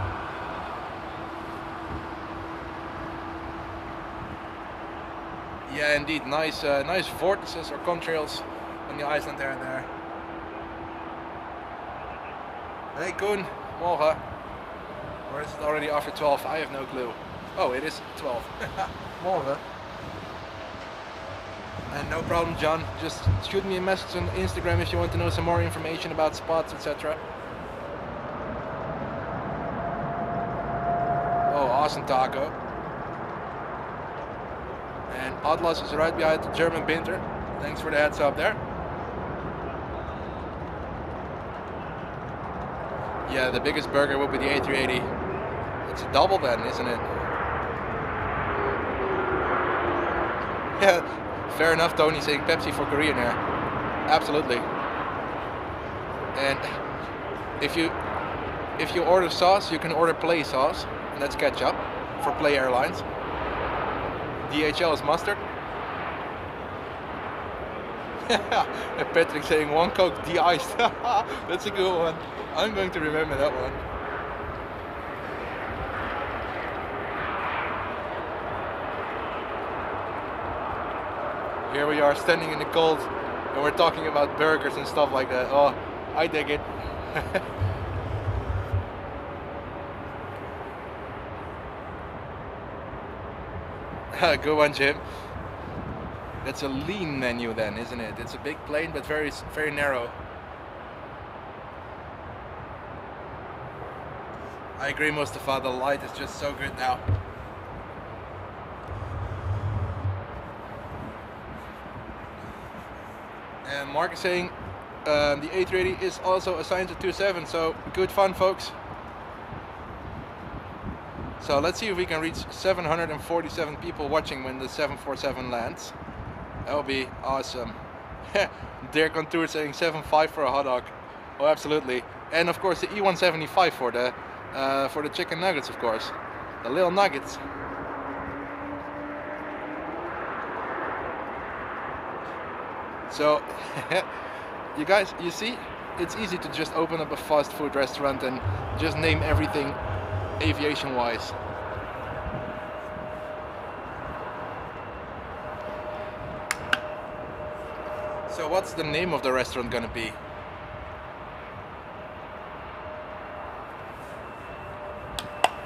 Yeah, indeed, nice nice vortices or contrails on the Icelandair there. Hey Koen, morgen. Or is it already after 12? I have no clue. Oh, it is 12. Morgen. And no problem, John. Just shoot me a message on Instagram if you want to know some more information about spots, etc. Oh, awesome taco. And Atlas is right behind the German Binter. Thanks for the heads up there. Yeah, the biggest burger will be the A380. It's a double then, isn't it? Yeah, fair enough, Tony saying Pepsi for Korean Air. Absolutely. And if you order sauce, you can order Play sauce, and that's ketchup for Play Airlines. DHL is mustard. And Patrick saying 1 Coke de-iced. That's a good one. I'm going to remember that one. Here we are standing in the cold and we're talking about burgers and stuff like that. Oh, I dig it. Good one, Jim. That's a lean menu then, isn't it? It's a big plane but very narrow. I agree, Mustafa, the light is just so good now. And Mark is saying the A380 is also assigned to 27, so good fun, folks. So let's see if we can reach 747 people watching when the 747 lands. That would be awesome. Dirk on tour saying 7.5 for a hot dog. Oh, absolutely. And of course the E175 for the chicken nuggets, of course. The little nuggets. So, you guys, you see, it's easy to just open up a fast food restaurant and just name everything aviation wise. So what's the name of the restaurant gonna be?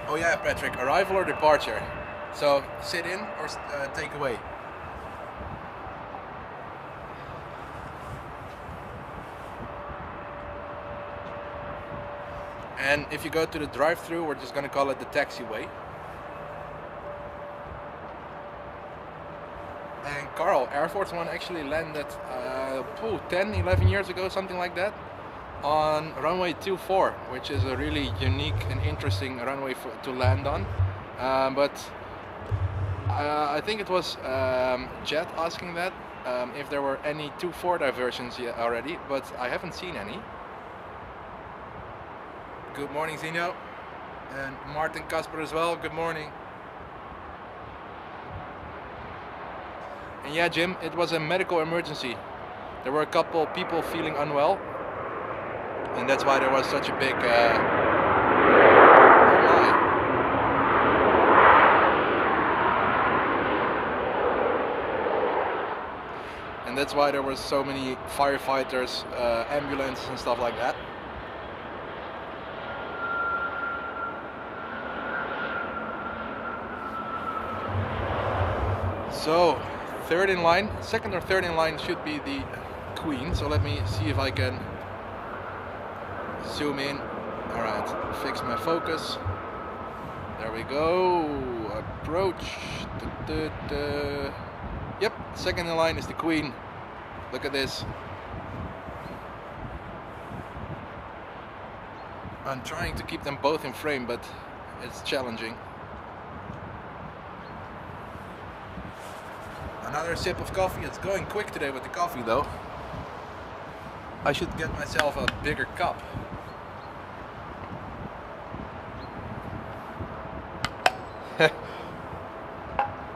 Oh yeah, Patrick, arrival or departure? So sit in or take away? And if you go to the drive-thru, we're just gonna call it the taxiway. And Carl, Air Force One actually landed 10, 11 years ago, something like that, on runway 24, which is a really unique and interesting runway to land on. But I think it was Jet asking that, if there were any 24 diversions yet already, but I haven't seen any. Good morning, Zeno. And Martin Kasper as well, good morning. And yeah, Jim, it was a medical emergency. There were a couple people feeling unwell. And that's why there was such a big... oh my. And that's why there were so many firefighters, ambulances and stuff like that. So, third in line, second or third in line should be the Queen. So let me see if I can zoom in. Alright, fix my focus. There we go. Approach. Yep, second in line is the Queen. Look at this. I'm trying to keep them both in frame, but it's challenging. Another sip of coffee. It's going quick today with the coffee though. I should get myself a bigger cup.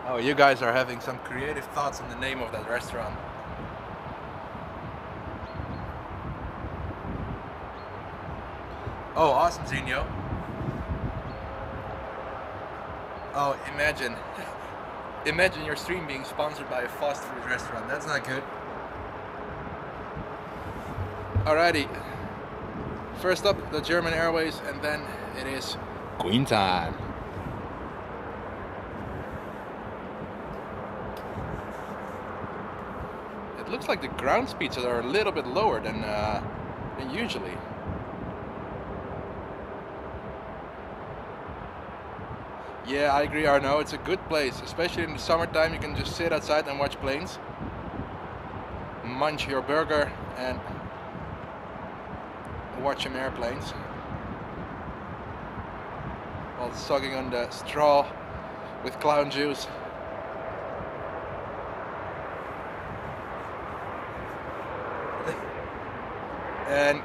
Oh, you guys are having some creative thoughts on the name of that restaurant. Oh, awesome, Zinho. Oh, imagine. Imagine your stream being sponsored by a fast food restaurant. That's not good. Alrighty. First up, the German Airways, and then it is Queen time. It looks like the ground speeds are a little bit lower than usually. Yeah, I agree, Arno. It's a good place, especially in the summertime. You can just sit outside and watch planes, munch your burger, and watch some airplanes while sucking on the straw with clown juice. And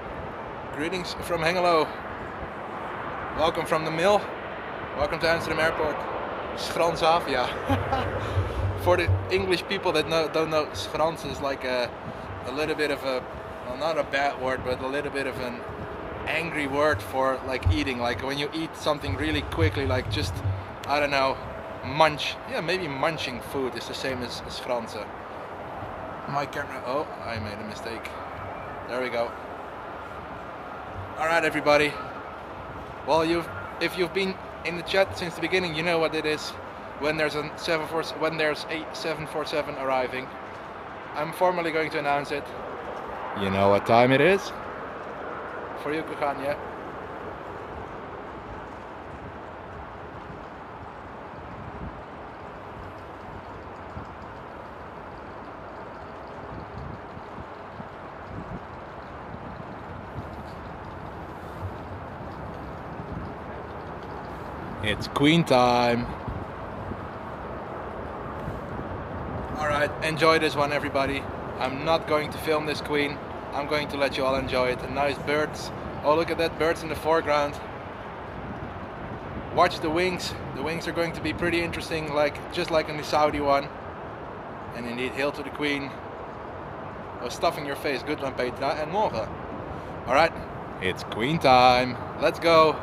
greetings from Hengelo. Welcome from the mill. Welcome to Amsterdam Airport. Schransavia. For the English people that don't know, Schrans is like a little bit of a, well, not a bad word, but a little bit of an angry word for like eating. Like when you eat something really quickly, like just, I don't know, munch. Yeah, maybe munching food is the same as Schransen. My camera, oh, I made a mistake. There we go. Alright everybody. Well, if you've been in the chat since the beginning, you know what it is when there's a 747 arriving. I'm formally going to announce it. You know what time it is? For you, Kuganya. It's Queen time. Alright, enjoy this one everybody. I'm not going to film this Queen. I'm going to let you all enjoy it. The nice birds. Oh, look at that, birds in the foreground. Watch the wings. The wings are going to be pretty interesting, just like in the Saudi one. And indeed, hail to the Queen. Oh, stuffing your face. Good one, Petra. And morgen. Alright, it's Queen time. Let's go.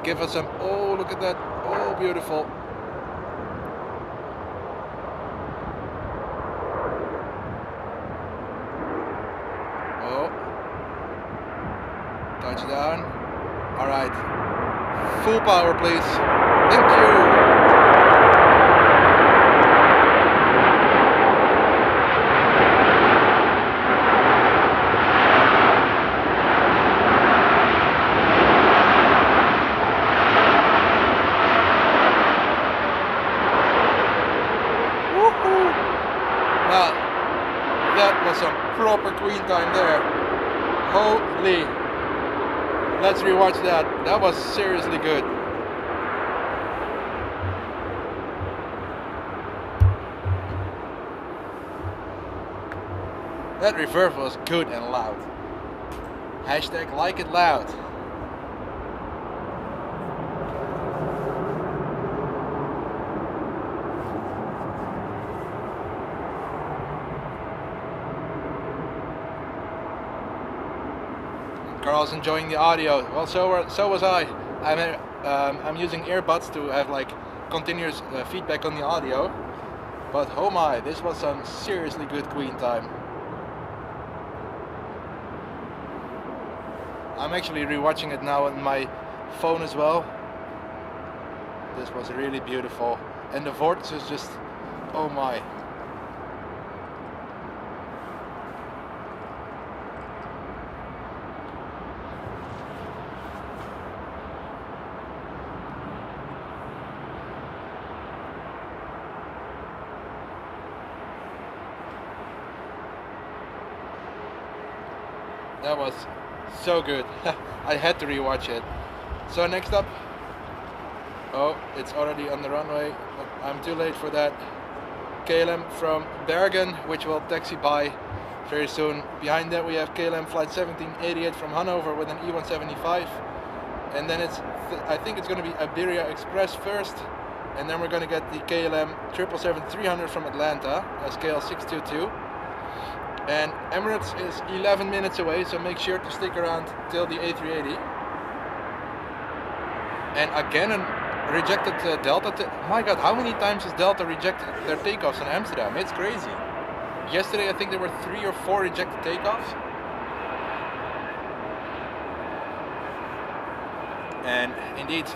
Give us some, oh look at that, oh beautiful. Oh, touchdown. Alright, full power please. Thank you. Proper Queen time there. Holy. Let's rewatch that. That was seriously good. That reverb was good and loud. Hashtag like it loud. Carl's enjoying the audio. Well, so was I. I'm using earbuds to have like continuous feedback on the audio. But oh my, this was some seriously good Queen time. I'm actually rewatching it now on my phone as well. This was really beautiful. And the Vortex is just, oh my. That was so good. I had to rewatch it. So next up, oh, it's already on the runway. I'm too late for that. KLM from Bergen, which will taxi by very soon. Behind that we have KLM flight 1788 from Hanover with an E175, and then I think it's going to be Iberia Express first, and then we're going to get the KLM 777-300 from Atlanta, SKL 622. And Emirates is 11 minutes away, so make sure to stick around till the A380. And again, a rejected Delta. My God, how many times has Delta rejected their takeoffs in Amsterdam? It's crazy. Yesterday, I think there were 3 or 4 rejected takeoffs. And indeed,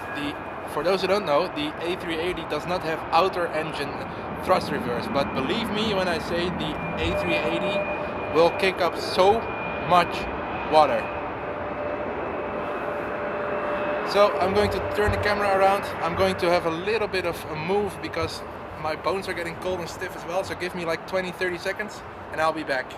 for those who don't know, the A380 does not have outer engine thrust reverse. But believe me when I say the A380 will kick up so much water. So I'm going to turn the camera around. I'm going to have a little bit of a move because my bones are getting cold and stiff as well. So give me like 20-30 seconds and I'll be back.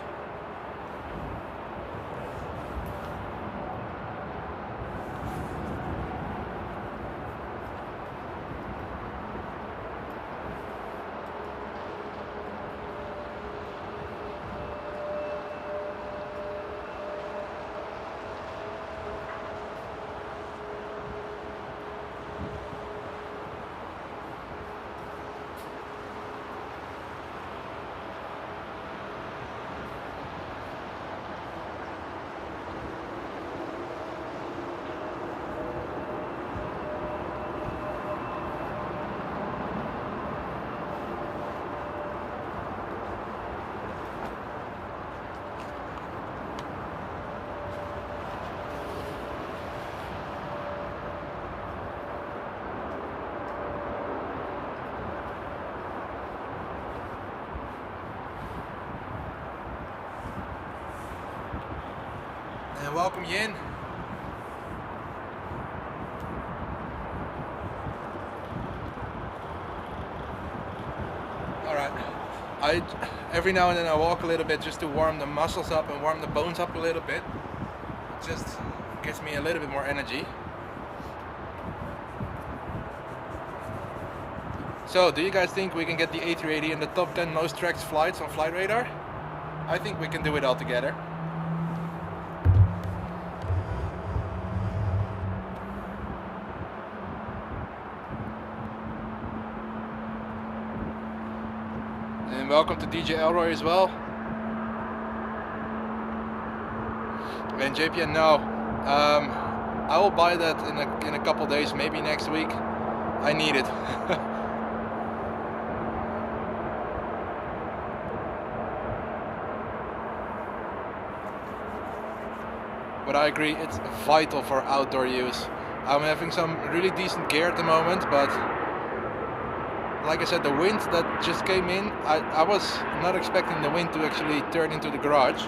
And welcome you in. Alright, every now and then I walk a little bit just to warm the muscles up and warm the bones up a little bit. It just gives me a little bit more energy. So, do you guys think we can get the A380 in the top 10 most tracked flights on Flight Radar? I think we can do it all together. And welcome to DJ Elroy as well. And JPN, no. I will buy that in a couple days, maybe next week. I need it. But I agree, it's vital for outdoor use. I'm having some really decent gear at the moment, but like I said, the wind that just came in, I was not expecting the wind to actually turn into the garage.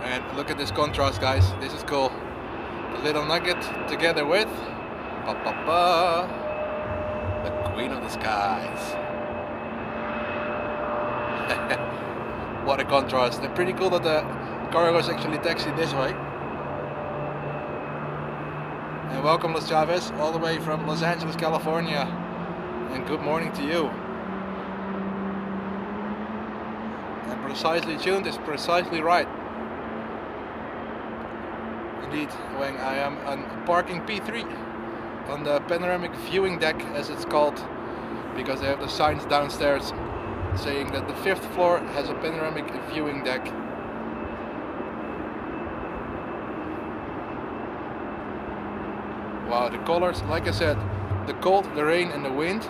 And look at this contrast, guys. This is cool. The little nugget together with the Queen of the Skies. What a contrast. And pretty cool that the cargo is actually taxied this way. And welcome Los Chavez, all the way from Los Angeles, California. And good morning to you. And precisely tuned is precisely right. Indeed, Wang, I am on parking P3 on the panoramic viewing deck, as it's called, because they have the signs downstairs saying that the 5th floor has a panoramic viewing deck. Wow, the colors, like I said, the cold, the rain and the wind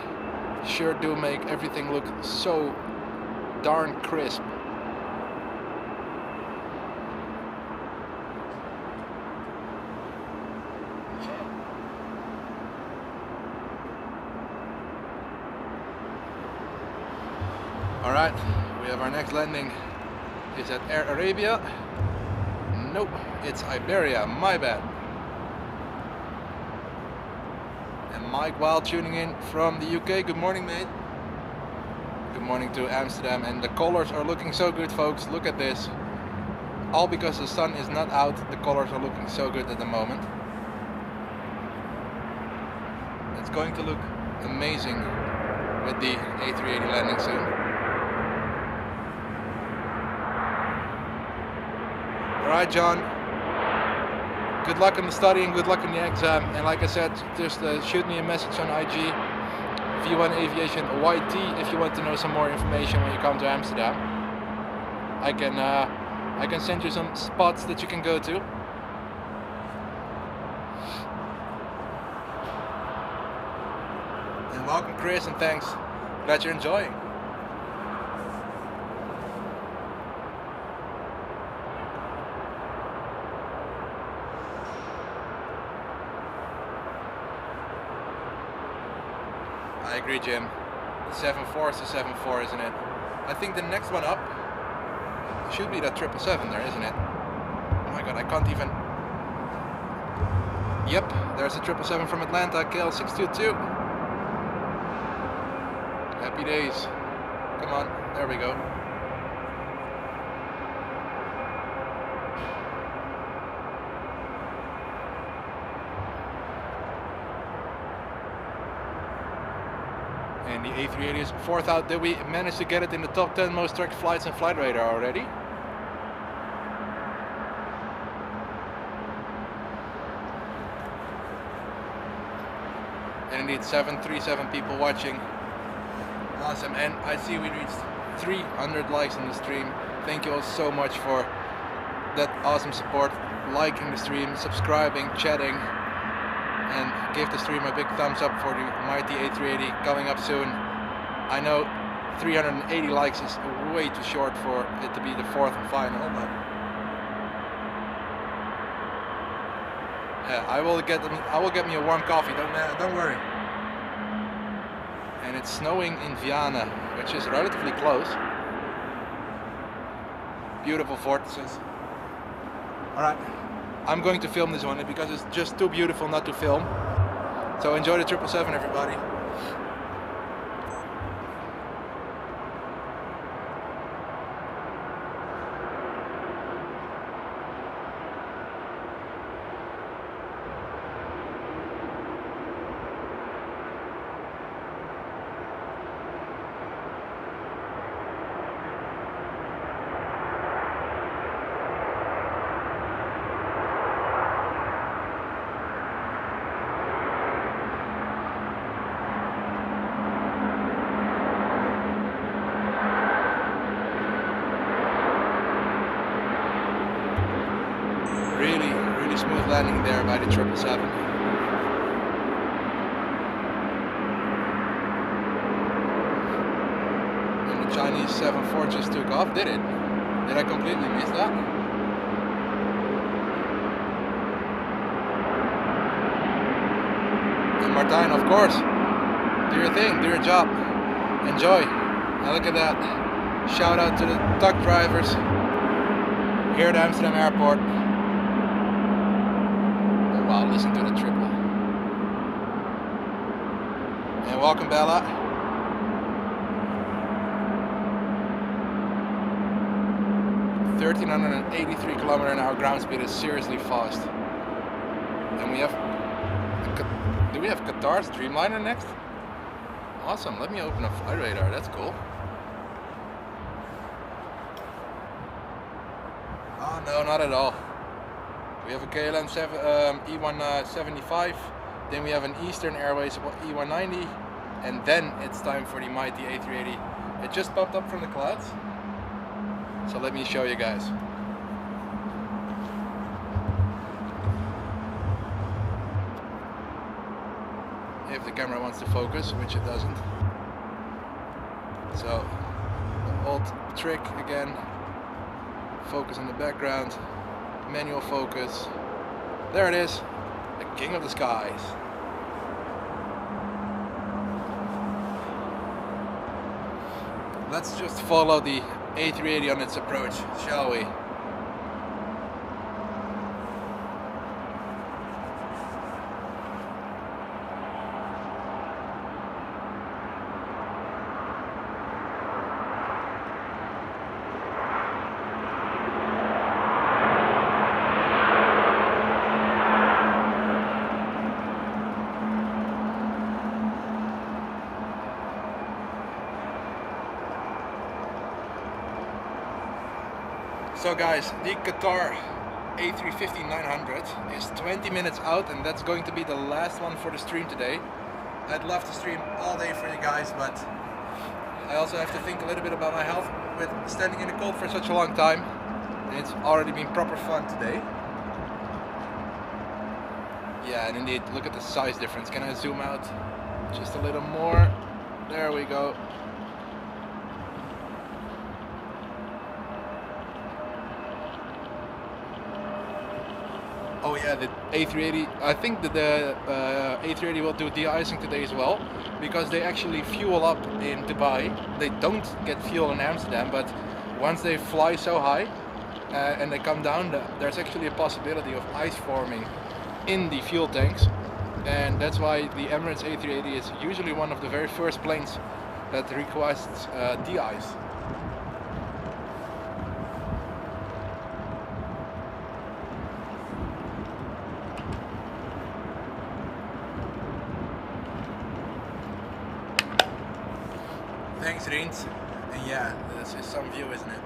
sure do make everything look so darn crisp. Alright, we have our next landing. Is that Air Arabia? Nope, it's Iberia, my bad. And Mike Wild tuning in from the UK. Good morning, mate. Good morning to Amsterdam. And the colors are looking so good, folks. Look at this. all because the sun is not out. The colors are looking so good at the moment. It's going to look amazing with the A380 landing soon. Alright, John, good luck in the study and good luck in the exam, and like I said, just shoot me a message on IG V1 Aviation YT if you want to know some more information when you come to Amsterdam. I can send you some spots that you can go to. And welcome, Chris, and thanks. Glad you're enjoying. I agree, Jim. The 7.4 is the 7.4, isn't it? I think the next one up should be that 777 there, isn't it? Oh my god, I can't even... Yep, there's a 777 from Atlanta, KL622. Happy days. Come on, there we go. And the A380 is fourth out. Did we manage to get it in the top 10 most tracked flights in Flight Radar already? And indeed, 737 people watching. Awesome. And I see we reached 300 likes on the stream. Thank you all so much for that awesome support. Liking the stream, subscribing, chatting. And give the stream a big thumbs up for the mighty A380 coming up soon. I know 380 likes is way too short for it to be the fourth and final, but I will get me a warm coffee. Don't worry. And it's snowing in Vienna, which is relatively close. Beautiful vortices. All right. I'm going to film this one because it's just too beautiful not to film. So enjoy the 777, everybody. Really smooth landing there by the 777. And the Chinese 74 just took off, did it? Did I completely miss that? And Martijn, of course, do your thing, do your job, enjoy. Now look at that. Shout out to the truck drivers here at Amsterdam Airport. Wow, listen to the triple. And welcome, Bella. (1,383 km/h ground speed is seriously fast. And we have... Do we have Qatar's Dreamliner next? Awesome, let me open a Flight Radar, that's cool. Oh no, not at all. We have a KLM E175, then we have an Eastern Airways E190, and then it's time for the mighty A380. It just popped up from the clouds, so let me show you guys. If the camera wants to focus, which it doesn't. So, the old trick again, focus in the background. Manual focus. There it is, the king of the skies. Let's just follow the A380 on its approach, shall we? So guys, the Qatar A350-900 is 20 minutes out, and that's going to be the last one for the stream today. I'd love to stream all day for you guys, but I also have to think a little bit about my health with standing in the cold for such a long time. And it's already been proper fun today. Yeah, and indeed, look at the size difference. Can I zoom out just a little more? There we go. Oh yeah, the A380, I think that the A380 will do de-icing today as well, because they actually fuel up in Dubai. They don't get fuel in Amsterdam, but once they fly so high and they come down, there's actually a possibility of ice forming in the fuel tanks, and that's why the Emirates A380 is usually one of the very first planes that requests de-ice. Thanks, Rins. And yeah, this is some view, isn't it?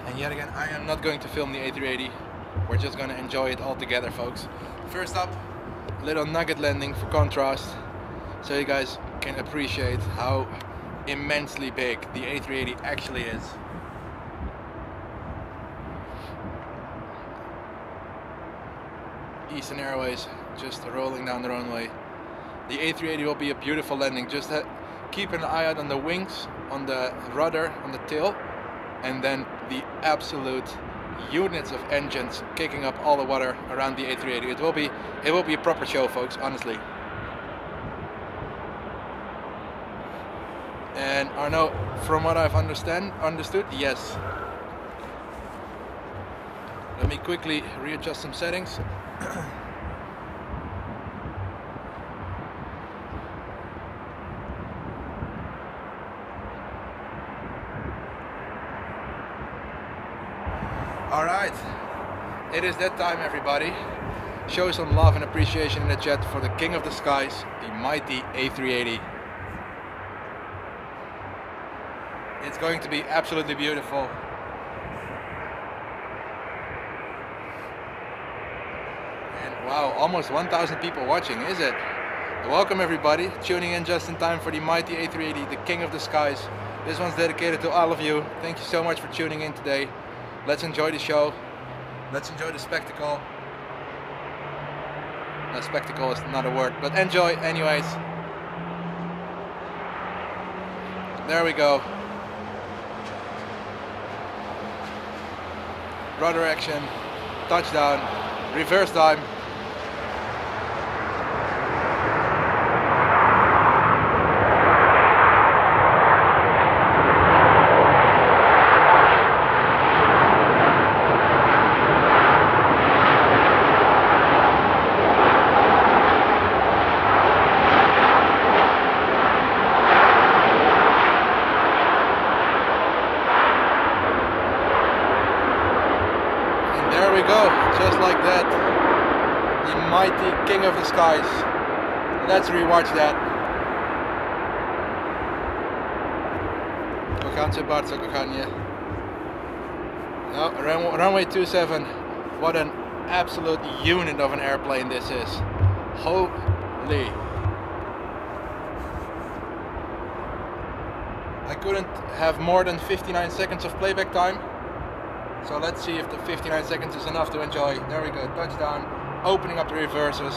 And yet again, I am not going to film the A380. We're just going to enjoy it all together, folks. First up, a little nugget landing for contrast, so you guys can appreciate how immensely big the A380 actually is. Eastern Airways just rolling down the runway. The A380 will be a beautiful landing. Just keep an eye out on the wings, on the rudder, on the tail, and then the absolute units of engines kicking up all the water around the A380. It will be a proper show, folks, honestly. And Arno, from what I've understood, yes. Let me quickly readjust some settings. Alright, it is that time, everybody. Show some love and appreciation in the chat for the king of the skies, the mighty A380. It's going to be absolutely beautiful. And wow, almost 1,000 people watching, is it? Welcome everybody, tuning in just in time for the mighty A380, the king of the skies. This one's dedicated to all of you. Thank you so much for tuning in today. Let's enjoy the show. Let's enjoy the spectacle. No, spectacle is not a word, but enjoy anyways. There we go. Rudder action, touchdown, reverse time. King of the skies. Let's rewatch that. We gaan ze Bart ook gaan je. No, runway 27. What an absolute unit of an airplane this is. Holy. I couldn't have more than 59 seconds of playback time. So let's see if the 59 seconds is enough to enjoy. There we go, touchdown. Opening up the reverses.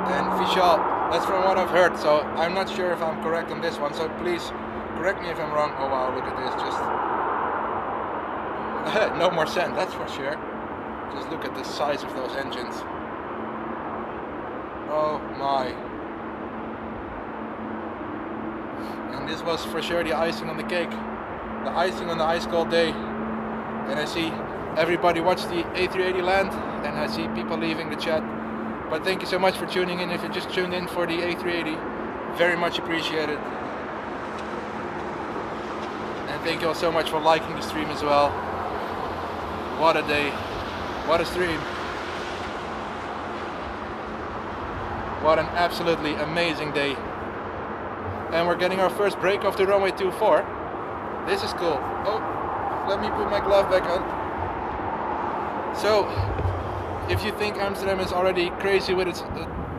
And Vishal, that's from what I've heard, so I'm not sure if I'm correct on this one, so please correct me if I'm wrong. Oh wow, look at this, just no more sand, that's for sure. Just look at the size of those engines. Oh my. And this was for sure the icing on the cake. The icing on the ice cold day. And I see everybody watch the A380 land, and I see people leaving the chat. But thank you so much for tuning in. If you just tuned in for the A380, very much appreciated. And thank you all so much for liking the stream as well. What a day, what a stream. What an absolutely amazing day. And we're getting our first break off the runway 24. This is cool. Oh, let me put my glove back on. So, if you think Amsterdam is already crazy with its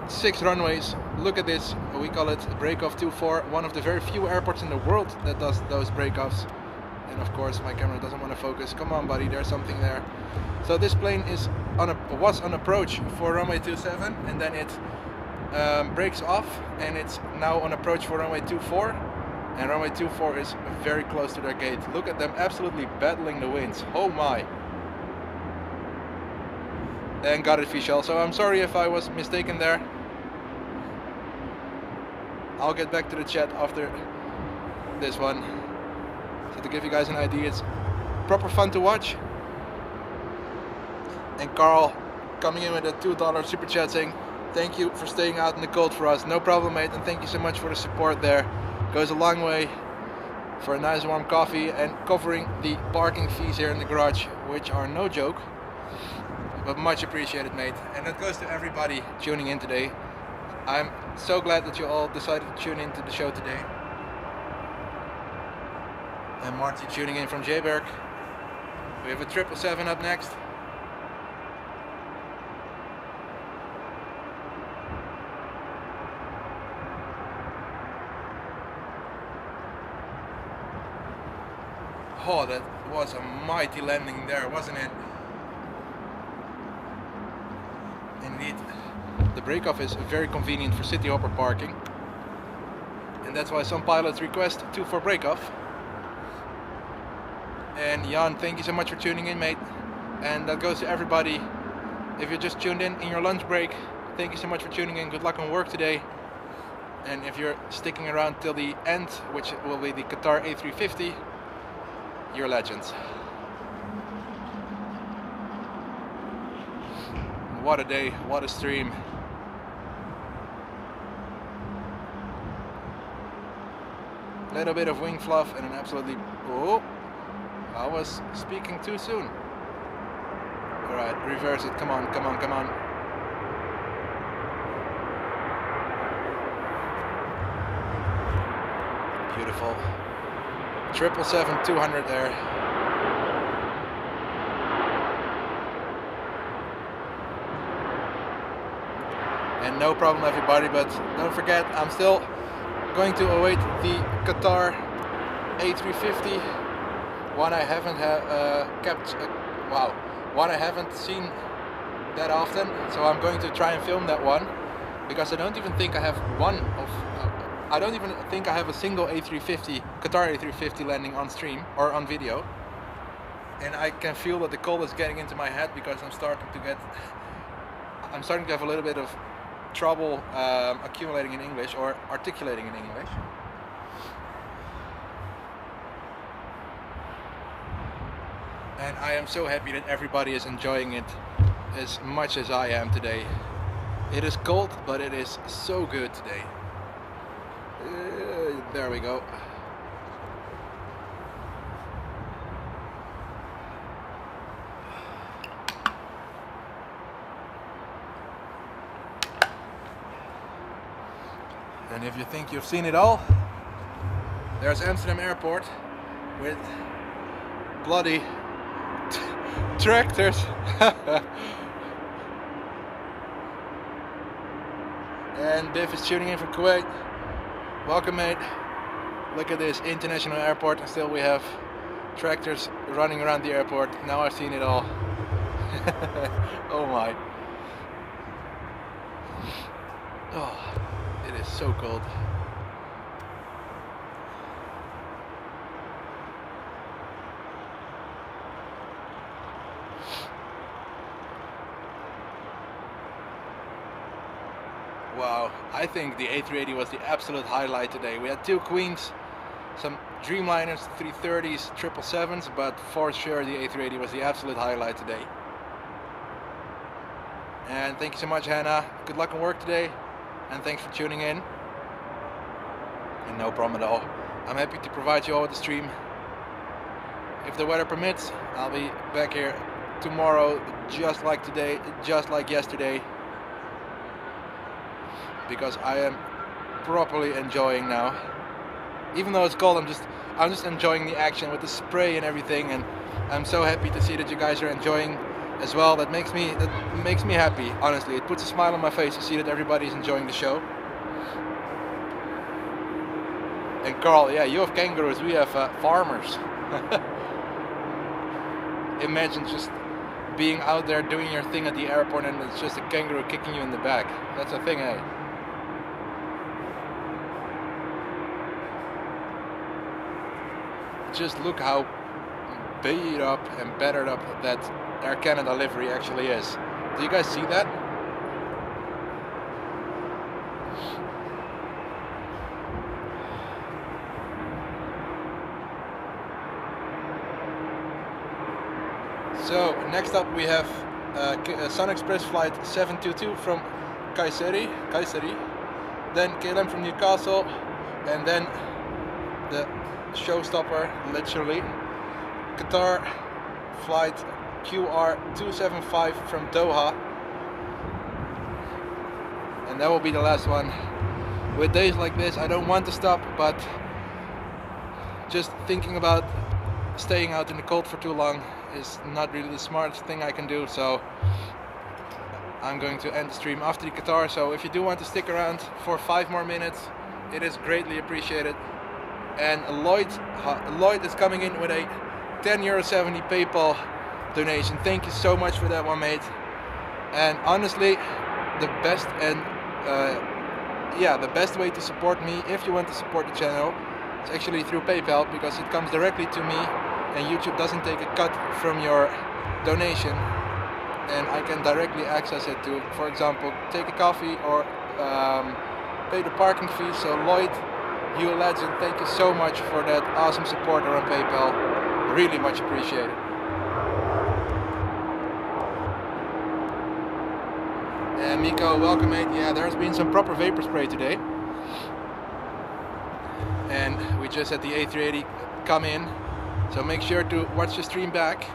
6 runways, look at this. We call it break-off 24, one of the very few airports in the world that does those break-offs. And of course my camera doesn't want to focus. Come on buddy, there's something there. So this plane was on approach for runway 27, and then it breaks off, and it's now on approach for runway 24. And runway 24 is very close to their gate. Look at them absolutely battling the winds. Oh my. And got it official. So I'm sorry if I was mistaken there. I'll get back to the chat after this one. So to give you guys an idea, it's proper fun to watch. And Carl coming in with a $2 super chat saying, thank you for staying out in the cold for us. No problem mate, and thank you so much for the support there. Goes a long way for a nice warm coffee and covering the parking fees here in the garage, which are no joke. But much appreciated mate, and that goes to everybody tuning in today. I'm so glad that you all decided to tune into the show today. And Marty tuning in from Jayberg. We have a 777 up next. Oh, that was a mighty landing there, wasn't it? Indeed, the break-off is very convenient for city hopper parking, and that's why some pilots request 2-4 break-off. And Jan, thank you so much for tuning in mate, and that goes to everybody. If you just tuned in your lunch break, thank you so much for tuning in. Good luck on work today, and if you're sticking around till the end, which will be the Qatar A350, you're legends. What a day, what a stream. Little bit of wing fluff and an absolutely... Oh, I was speaking too soon. Alright, reverse it, come on, come on, come on. Beautiful. 777-200 there. And no problem everybody, but don't forget, I'm still going to await the Qatar A350. One I haven't one I haven't seen that often, so I'm going to try and film that one, because I don't even think I have I don't even think I have a single A350, Qatar A350 landing on stream or on video. And I can feel that the cold is getting into my head, because I'm starting to have a little bit of trouble accumulating in English or articulating in English. And I am so happy that everybody is enjoying it as much as I am today. It is cold, but it is so good today. There we go. And if you think you've seen it all, there's Amsterdam Airport with bloody tractors. And Biff is tuning in from Kuwait. Welcome mate. Look at this international airport, and still we have tractors running around the airport. Now I've seen it all. Oh my. Oh, it is so cold. Wow, I think the A380 was the absolute highlight today. We had 2 Queens, some Dreamliners, 330s, 777s, but for sure the A380 was the absolute highlight today. And thank you so much Hannah, good luck on work today, and thanks for tuning in. And no problem at all, I'm happy to provide you all with the stream. If the weather permits, I'll be back here tomorrow, just like today, just like yesterday. because I am properly enjoying now. Even though it's cold, I'm just enjoying the action with the spray and everything, and I'm so happy to see that you guys are enjoying as well. That makes me happy, honestly. It puts a smile on my face to see that everybody's enjoying the show. And Carl, yeah, you have kangaroos, we have farmers. Imagine just being out there doing your thing at the airport and it's just a kangaroo kicking you in the back. That's a thing, eh? Just look how beat up and battered up that Air Canada livery actually is. Do you guys see that? So next up we have Sun Express flight 722 from Kayseri, then KLM from Newcastle, and then the showstopper, literally, Qatar flight QR275 from Doha, and that will be the last one. With days like this I don't want to stop, but just thinking about staying out in the cold for too long is not really the smartest thing I can do, so I'm going to end the stream after the Qatar. So if you do want to stick around for 5 more minutes, it is greatly appreciated. And Lloyd is coming in with a €10.70 PayPal donation. Thank you so much for that one, mate. And honestly, the best way to support me, if you want to support the channel, is actually through PayPal, because it comes directly to me and YouTube doesn't take a cut from your donation, and I can directly access it to, for example, take a coffee or pay the parking fee. So Lloyd, you a legend, thank you so much for that awesome support on PayPal, really much appreciated. And Miko, welcome, mate. Yeah, there's been some proper vapor spray today, and we just had the A380 come in, so make sure to watch the stream back.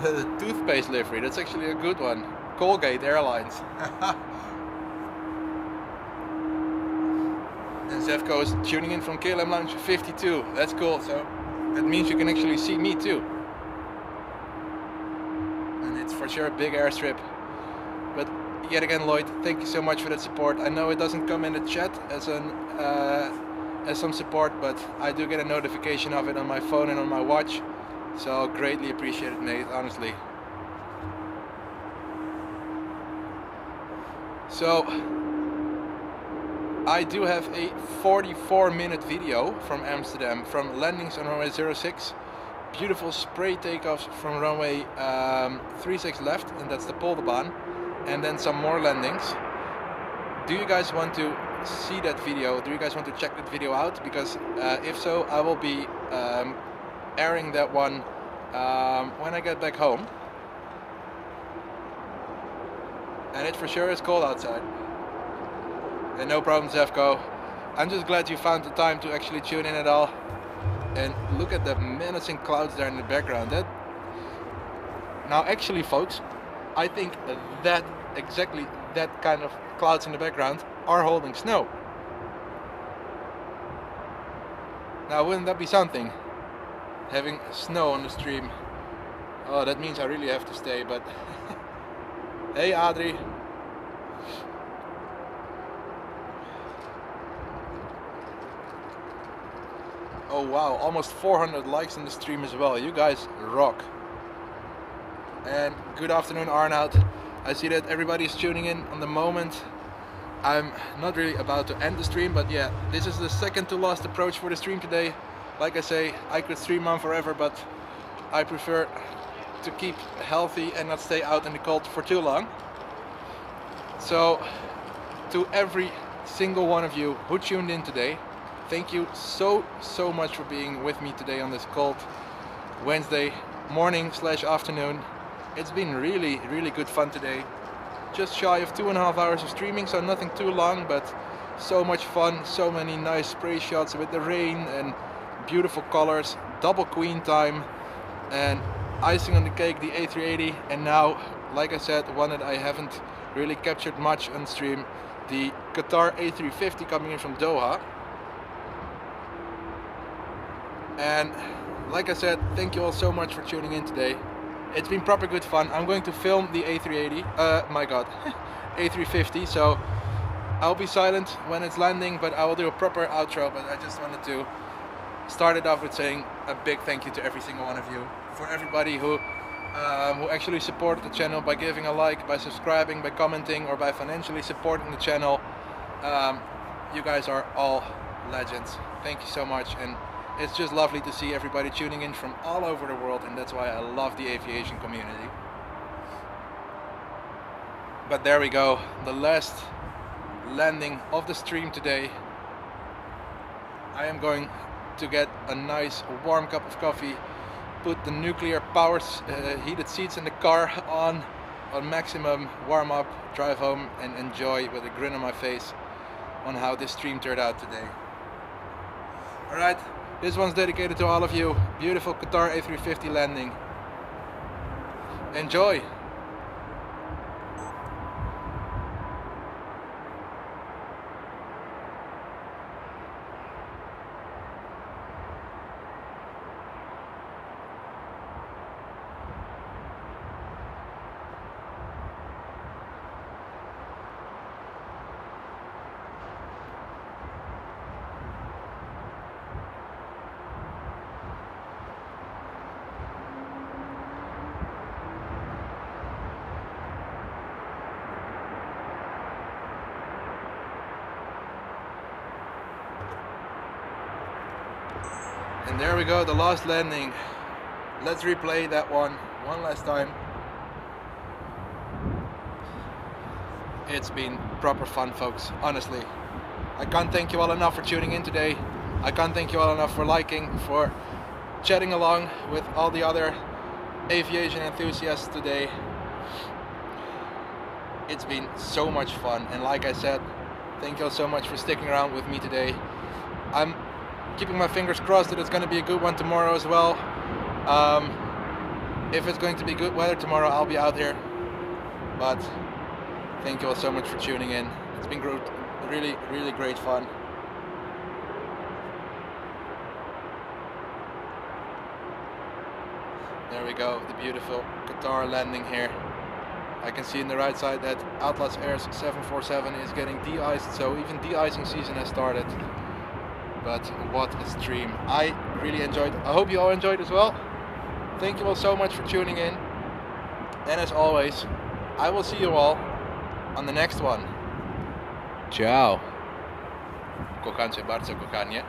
The toothpaste livery, that's actually a good one. Colgate Airlines. And Zevko is tuning in from KLM Lounge 52. That's cool, so that means you can actually see me too. And it's for sure a big airstrip. But yet again, Lloyd, thank you so much for that support. I know it doesn't come in the chat as some support, but I do get a notification of it on my phone and on my watch. So greatly appreciate it, mate, honestly. So I do have a 44-minute video from Amsterdam, from landings on runway 06. Beautiful spray takeoffs from runway 36 left, and that's the Polderbaan, and then some more landings. Do you guys want to see that video? Do you guys want to check that video out? Because if so, I will be airing that one when I get back home. And it for sure is cold outside. And no problem, Zevko. I'm just glad you found the time to actually tune in at all. And look at the menacing clouds there in the background. Now actually, folks, I think that exactly that kind of clouds in the background are holding snow. Now wouldn't that be something? Having snow on the stream. Oh, that means I really have to stay, but hey Adri. Oh wow, almost 400 likes in the stream as well. You guys rock. And good afternoon, Arnoud. I see that everybody's tuning in on the moment. I'm not really about to end the stream, but yeah, this is the second to last approach for the stream today. Like I say, I could stream on forever, but I prefer to keep healthy and not stay out in the cold for too long. So to every single one of you who tuned in today, thank you so much for being with me today on this cold Wednesday morning / afternoon. It's been really good fun today. Just shy of 2.5 hours of streaming, so nothing too long, but so much fun, so many nice spray shots with the rain and beautiful colors, double queen time, and icing on the cake, the A380, and now, like I said, one that I haven't really captured much on stream, the Qatar A350 coming in from Doha. And like I said, thank you all so much for tuning in today. It's been proper good fun. I'm going to film the A380, my god, A350, so I'll be silent when it's landing, but I will do a proper outro. But I just wanted to start it off with saying a big thank you to every single one of you, for everybody who actually supported the channel by giving a like, by subscribing, by commenting, or by financially supporting the channel. You guys are all legends. Thank you so much, and it's just lovely to see everybody tuning in from all over the world, and that's why I love the aviation community. But there we go, the last landing of the stream today. I am going to get a nice warm cup of coffee, put the nuclear powered heated seats in the car on maximum, warm up, drive home, and enjoy with a grin on my face on how this stream turned out today. Alright, this one's dedicated to all of you. Beautiful Qatar A350 landing. Enjoy! And there we go, the last landing. Let's replay that one last time. It's been proper fun, folks, honestly. I can't thank you all enough for tuning in today. I can't thank you all enough for liking, for chatting along with all the other aviation enthusiasts today. It's been so much fun, and like I said, thank you all so much for sticking around with me today. I'm keeping my fingers crossed that it's going to be a good one tomorrow as well. If it's going to be good weather tomorrow, I'll be out here. But thank you all so much for tuning in. It's been really, really great fun. There we go, the beautiful Qatar landing here. I can see on the right side that Atlas Air's 747 is getting de-iced, so even de-icing season has started. But what a stream. I really enjoyed. I hope you all enjoyed as well. Thank you all so much for tuning in. And as always, I will see you all on the next one. Ciao. Kocham cię bardzo, kochanie.